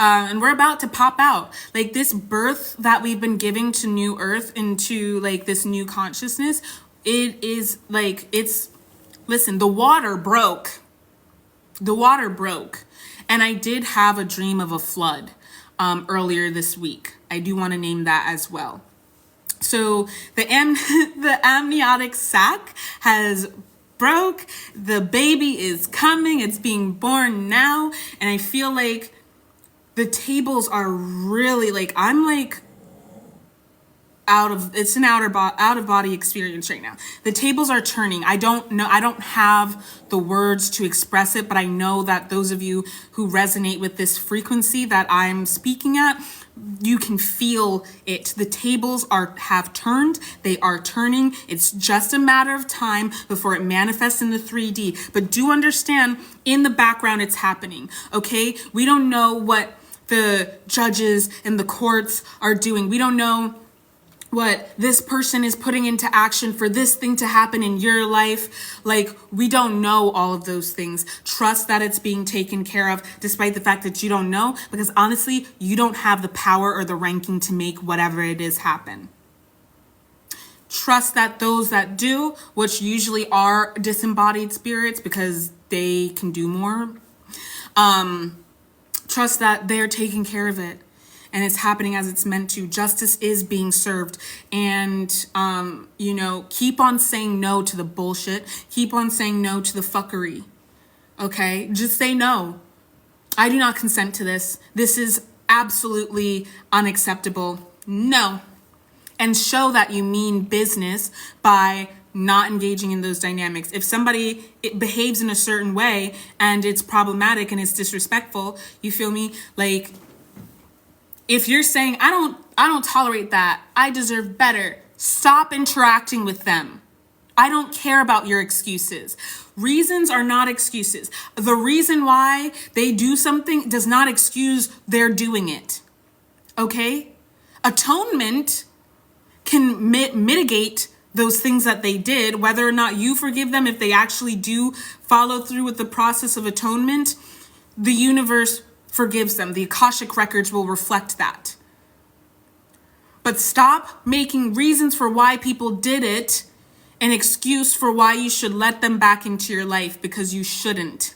And we're about to pop out. Like this birth that we've been giving to New Earth, into like this new consciousness, it is like, listen, the water broke. The water broke. And I did have a dream of a flood earlier this week. I do want to name that as well. So the amniotic sac has broke. The baby is coming. It's being born now. And I feel like the tables are really like, I'm like it's an out of body experience right now. The tables are turning. I don't know. I don't have the words to express it, but I know that those of you who resonate with this frequency that I'm speaking at, you can feel it. The tables have turned. They are turning. It's just a matter of time before it manifests in the 3D. But do understand, in the background, it's happening. Okay? We don't know what the judges and the courts are doing. We don't know what this person is putting into action for this thing to happen in your life. Like, we don't know all of those things. Trust that it's being taken care of, despite the fact that you don't know, because honestly, you don't have the power or the ranking to make whatever it is happen. Trust that those that do, which usually are disembodied spirits because they can do more, trust that they're taking care of it. and it's happening as it's meant to. Justice is being served. And, you know, keep on saying no to the bullshit. Keep on saying no to the fuckery. Okay? Just say no. I do not consent to this. This is absolutely unacceptable. No. And show that you mean business by not engaging in those dynamics. If somebody behaves in a certain way and it's problematic and it's disrespectful, you feel me? Like, if you're saying, I don't tolerate that, I deserve better, stop interacting with them. I don't care about your excuses. Reasons are not excuses. The reason why they do something does not excuse their doing it. Okay? Atonement can mitigate those things that they did, whether or not you forgive them. If they actually do follow through with the process of atonement, the universe forgives them. The Akashic records will reflect that. But stop making reasons for why people did it an excuse for why you should let them back into your life, because you shouldn't.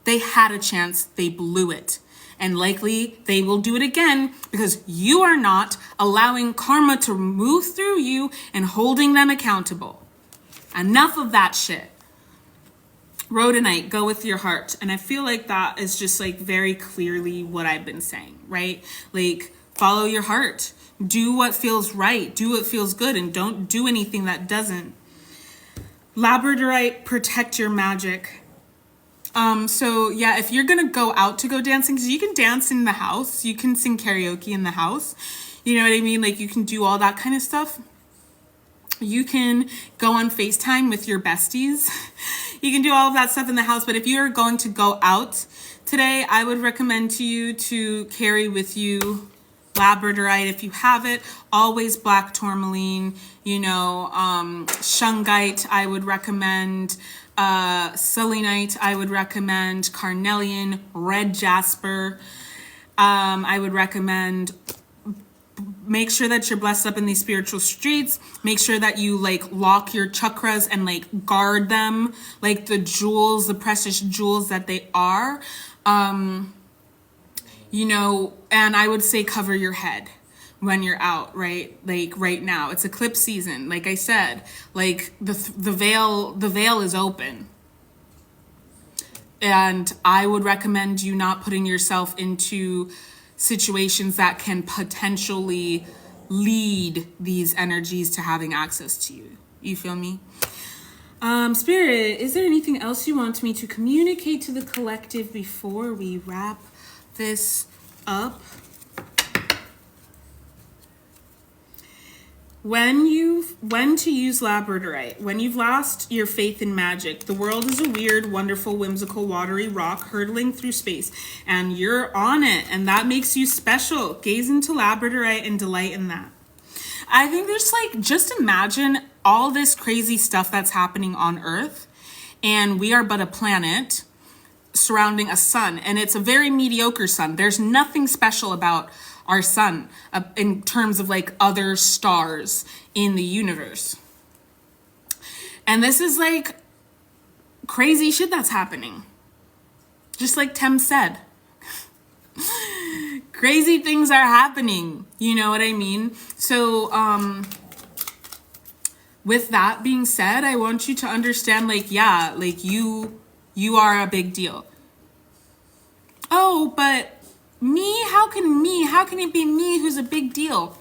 They had a chance, they blew it. And likely they will do it again because you are not allowing karma to move through you and holding them accountable. Enough of that shit. Rhodonite, go with your heart. And I feel like that is just like very clearly what I've been saying, right? Like, follow your heart. Do what feels right. Do what feels good, and don't do anything that doesn't. Labradorite, protect your magic. So yeah, if you're gonna go out to go dancing, because you can dance in the house, you can sing karaoke in the house, you know what I mean? Like, you can do all that kind of stuff. You can go on FaceTime with your besties. You can do all of that stuff in the house. But if you're going to go out today, I would recommend to you to carry with you labradorite if you have it. Always black tourmaline, you know, shungite I would recommend, selenite I would recommend, carnelian, red jasper I would recommend. Make sure that you're blessed up in these spiritual streets. Make sure that you like lock your chakras and like guard them like the jewels, the precious jewels that they are. You know, and I would say cover your head when you're out, right? Like right now, it's eclipse season. Like I said, like the veil is open. And I would recommend you not putting yourself into situations that can potentially lead these energies to having access to you. You feel me? Spirit, is there anything else you want me to communicate to the collective before we wrap this up? When to use labradorite. When you've lost your faith in magic, the world is a weird, wonderful, whimsical, watery rock hurtling through space, and you're on it, and that makes you special. Gaze into labradorite and delight in that. I think there's like, just imagine all this crazy stuff that's happening on Earth, and we are but a planet surrounding a sun, and it's a very mediocre sun. There's nothing special about our sun in terms of like other stars in the universe. And this is like crazy shit that's happening. Just like Tem said. Crazy things are happening. You know what I mean? So with that being said, I want you to understand, like, yeah, like you are a big deal. Oh, but me? How can it be me who's a big deal?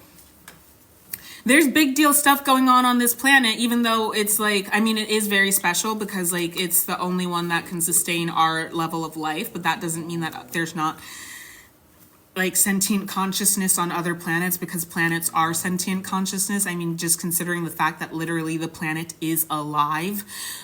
There's big deal stuff going on this planet, even though it's like, I mean, it is very special because like it's the only one that can sustain our level of life, but that doesn't mean that there's not like sentient consciousness on other planets, because planets are sentient consciousness. I mean, just considering the fact that literally the planet is alive.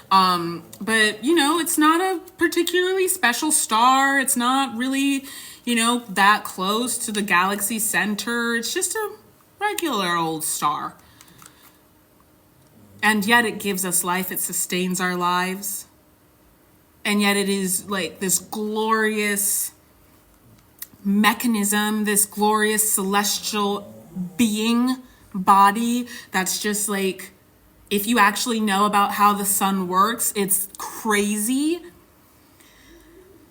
But you know, it's not a particularly special star. It's not really, you know, that close to the galaxy center. It's just a regular old star. And yet it gives us life. It sustains our lives. And yet it is like this glorious mechanism, this glorious celestial being body that's just like, if you actually know about how the sun works, it's crazy.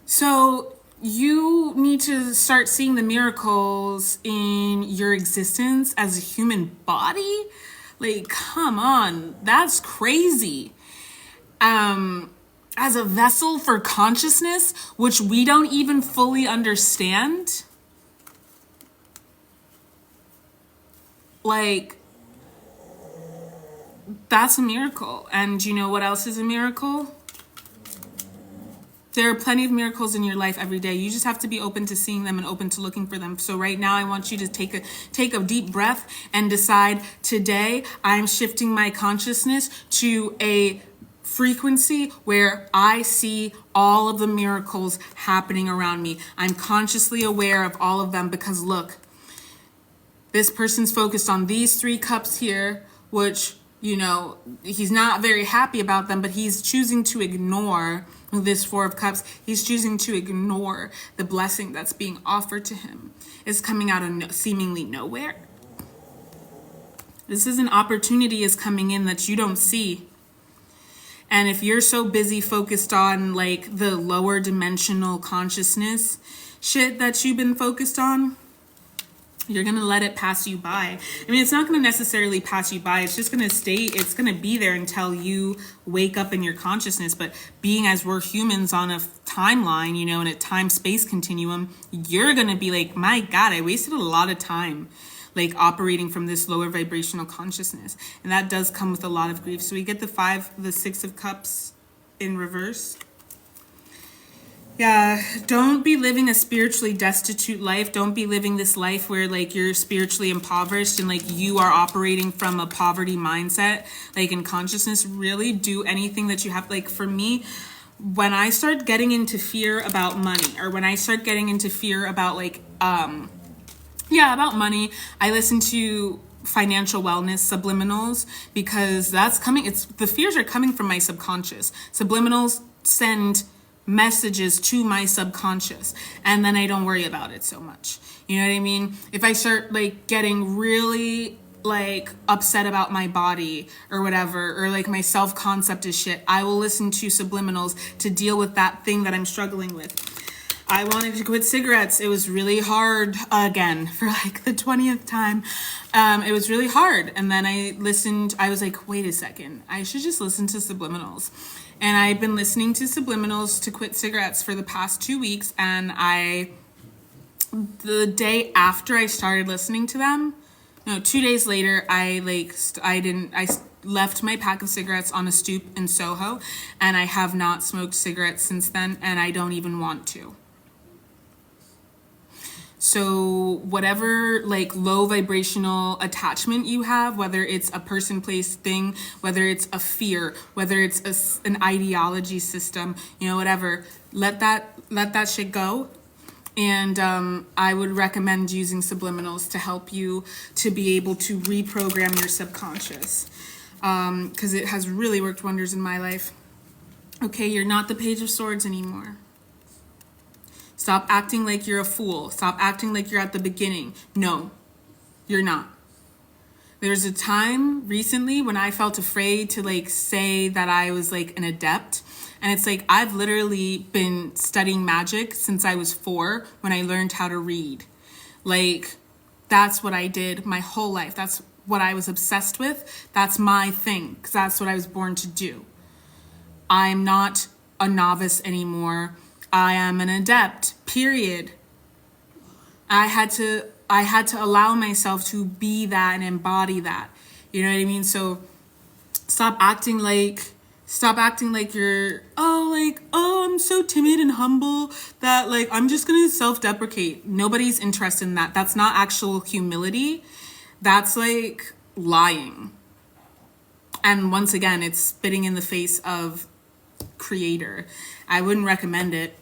So you need to start seeing the miracles in your existence as a human body. Like, come on, that's crazy. As a vessel for consciousness, which we don't even fully understand. Like, that's a miracle. And you know what else is a miracle? There are plenty of miracles in your life every day. You just have to be open to seeing them and open to looking for them. So right now I want you to take a deep breath and decide, today I'm shifting my consciousness to a frequency where I see all of the miracles happening around me. I'm consciously aware of all of them, because look, this person's focused on these 3 cups here, which, you know, he's not very happy about them, but he's choosing to ignore this 4 of cups. He's choosing to ignore the blessing that's being offered to him. It's coming out of seemingly nowhere. This is an opportunity is coming in that you don't see. And if you're so busy focused on like the lower dimensional consciousness shit that you've been focused on, you're going to let it pass you by. I mean, it's not going to necessarily pass you by. It's just going to stay. It's going to be there until you wake up in your consciousness. But being as we're humans on a timeline, you know, in a time-space continuum, you're going to be like, my God, I wasted a lot of time like operating from this lower vibrational consciousness. And that does come with a lot of grief. So we get the 6 of cups in reverse. Yeah, don't be living a spiritually destitute life. Don't be living this life where like you're spiritually impoverished and like you are operating from a poverty mindset, like in consciousness. Really do anything that you have. Like for me, when I start getting into fear about money, or when I start getting into fear about like, about money, I listen to financial wellness subliminals, because that's coming. The fears are coming from my subconscious. Subliminals send messages to my subconscious, and then I don't worry about it so much. You know what I mean? If I start like getting really like upset about my body or whatever, or like my self-concept is shit, I will listen to subliminals to deal with that thing that I'm struggling with. I wanted to quit cigarettes. It was really hard, again, for like the 20th time. It was really hard. And then I listened, I was like, wait a second, I should just listen to subliminals. And I've been listening to subliminals to quit cigarettes for the past 2 weeks. And the day after I started listening to them, 2 days later, I left my pack of cigarettes on a stoop in Soho, and I have not smoked cigarettes since then, and I don't even want to. So whatever like low vibrational attachment you have, whether it's a person, place, thing, whether it's a fear, whether it's an ideology system, whatever, let that shit go. And I would recommend using subliminals to help you to be able to reprogram your subconscious, because it has really worked wonders in my life. Okay, you're not the Page of Swords anymore. Stop acting like you're a fool. Stop acting like you're at the beginning. No, you're not. There's a time recently when I felt afraid to like say that I was like an adept. And it's like, I've literally been studying magic since I was 4 when I learned how to read. Like, that's what I did my whole life. That's what I was obsessed with. That's my thing, because that's what I was born to do. I'm not a novice anymore. I am an adept, period. I had to allow myself to be that and embody that. You know what I mean? So stop acting like you're, I'm so timid and humble that like I'm just gonna self-deprecate. Nobody's interested in that. That's not actual humility. That's like lying. And once again, it's spitting in the face of Creator. I wouldn't recommend it.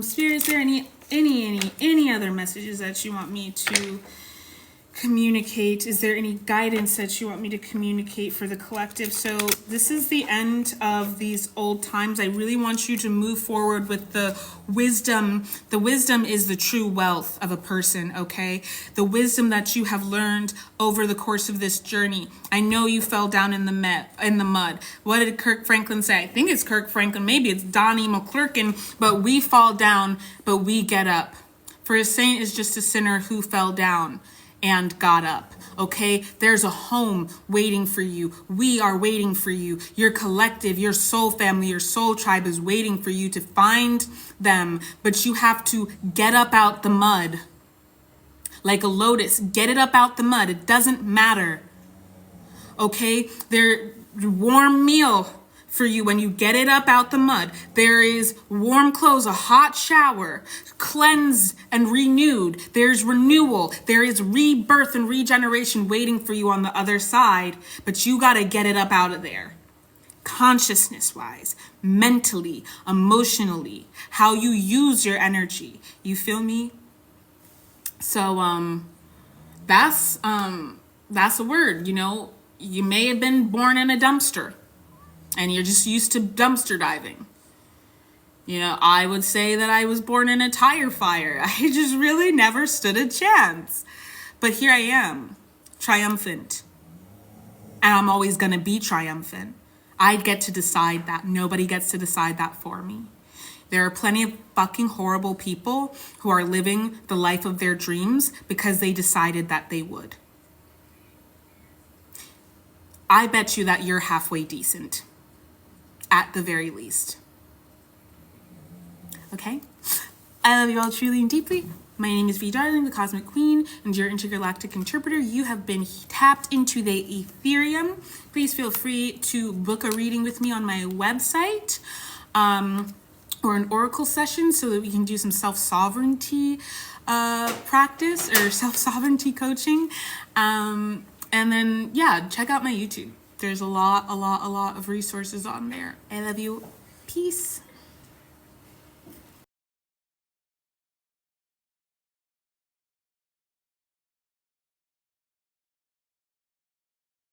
Spirit, is there any other messages that you want me to communicate? Is there any guidance that you want me to communicate for the collective? So this is the end of these old times. I really want you to move forward with the wisdom. The wisdom is the true wealth of a person, okay? The wisdom that you have learned over the course of this journey. I know you fell down in the mud. What did Kirk Franklin say? I think it's Kirk Franklin, maybe it's Donnie McClurkin, but we fall down, but we get up. For a saint is just a sinner who fell down and got up, okay? There's a home waiting for you. We are waiting for you. Your collective, your soul family, your soul tribe is waiting for you to find them, but you have to get up out the mud. Like a lotus, get it up out the mud. It doesn't matter, okay? There's warm meal for you when you get it up out the mud. There is warm clothes, a hot shower, cleansed and renewed. There's renewal. There is rebirth and regeneration waiting for you on the other side, but you got to get it up out of there. Consciousness-wise, mentally, emotionally, how you use your energy. You feel me? So that's a word, you know. You may have been born in a dumpster and you're just used to dumpster diving. You know, I would say that I was born in a tire fire. I just really never stood a chance. But here I am, triumphant. And I'm always gonna be triumphant. I get to decide that. Nobody gets to decide that for me. There are plenty of fucking horrible people who are living the life of their dreams because they decided that they would. I bet you that you're halfway decent, at the very least. Okay? I love you all truly and deeply. My name is Vie Darling, the Cosmic Queen, and your intergalactic interpreter. You have been tapped into the Ethereum. Please feel free to book a reading with me on my website, or an oracle session so that we can do some self-sovereignty practice or self-sovereignty coaching. And then, yeah, check out my YouTube. There's a lot of resources on there. I love you. Peace.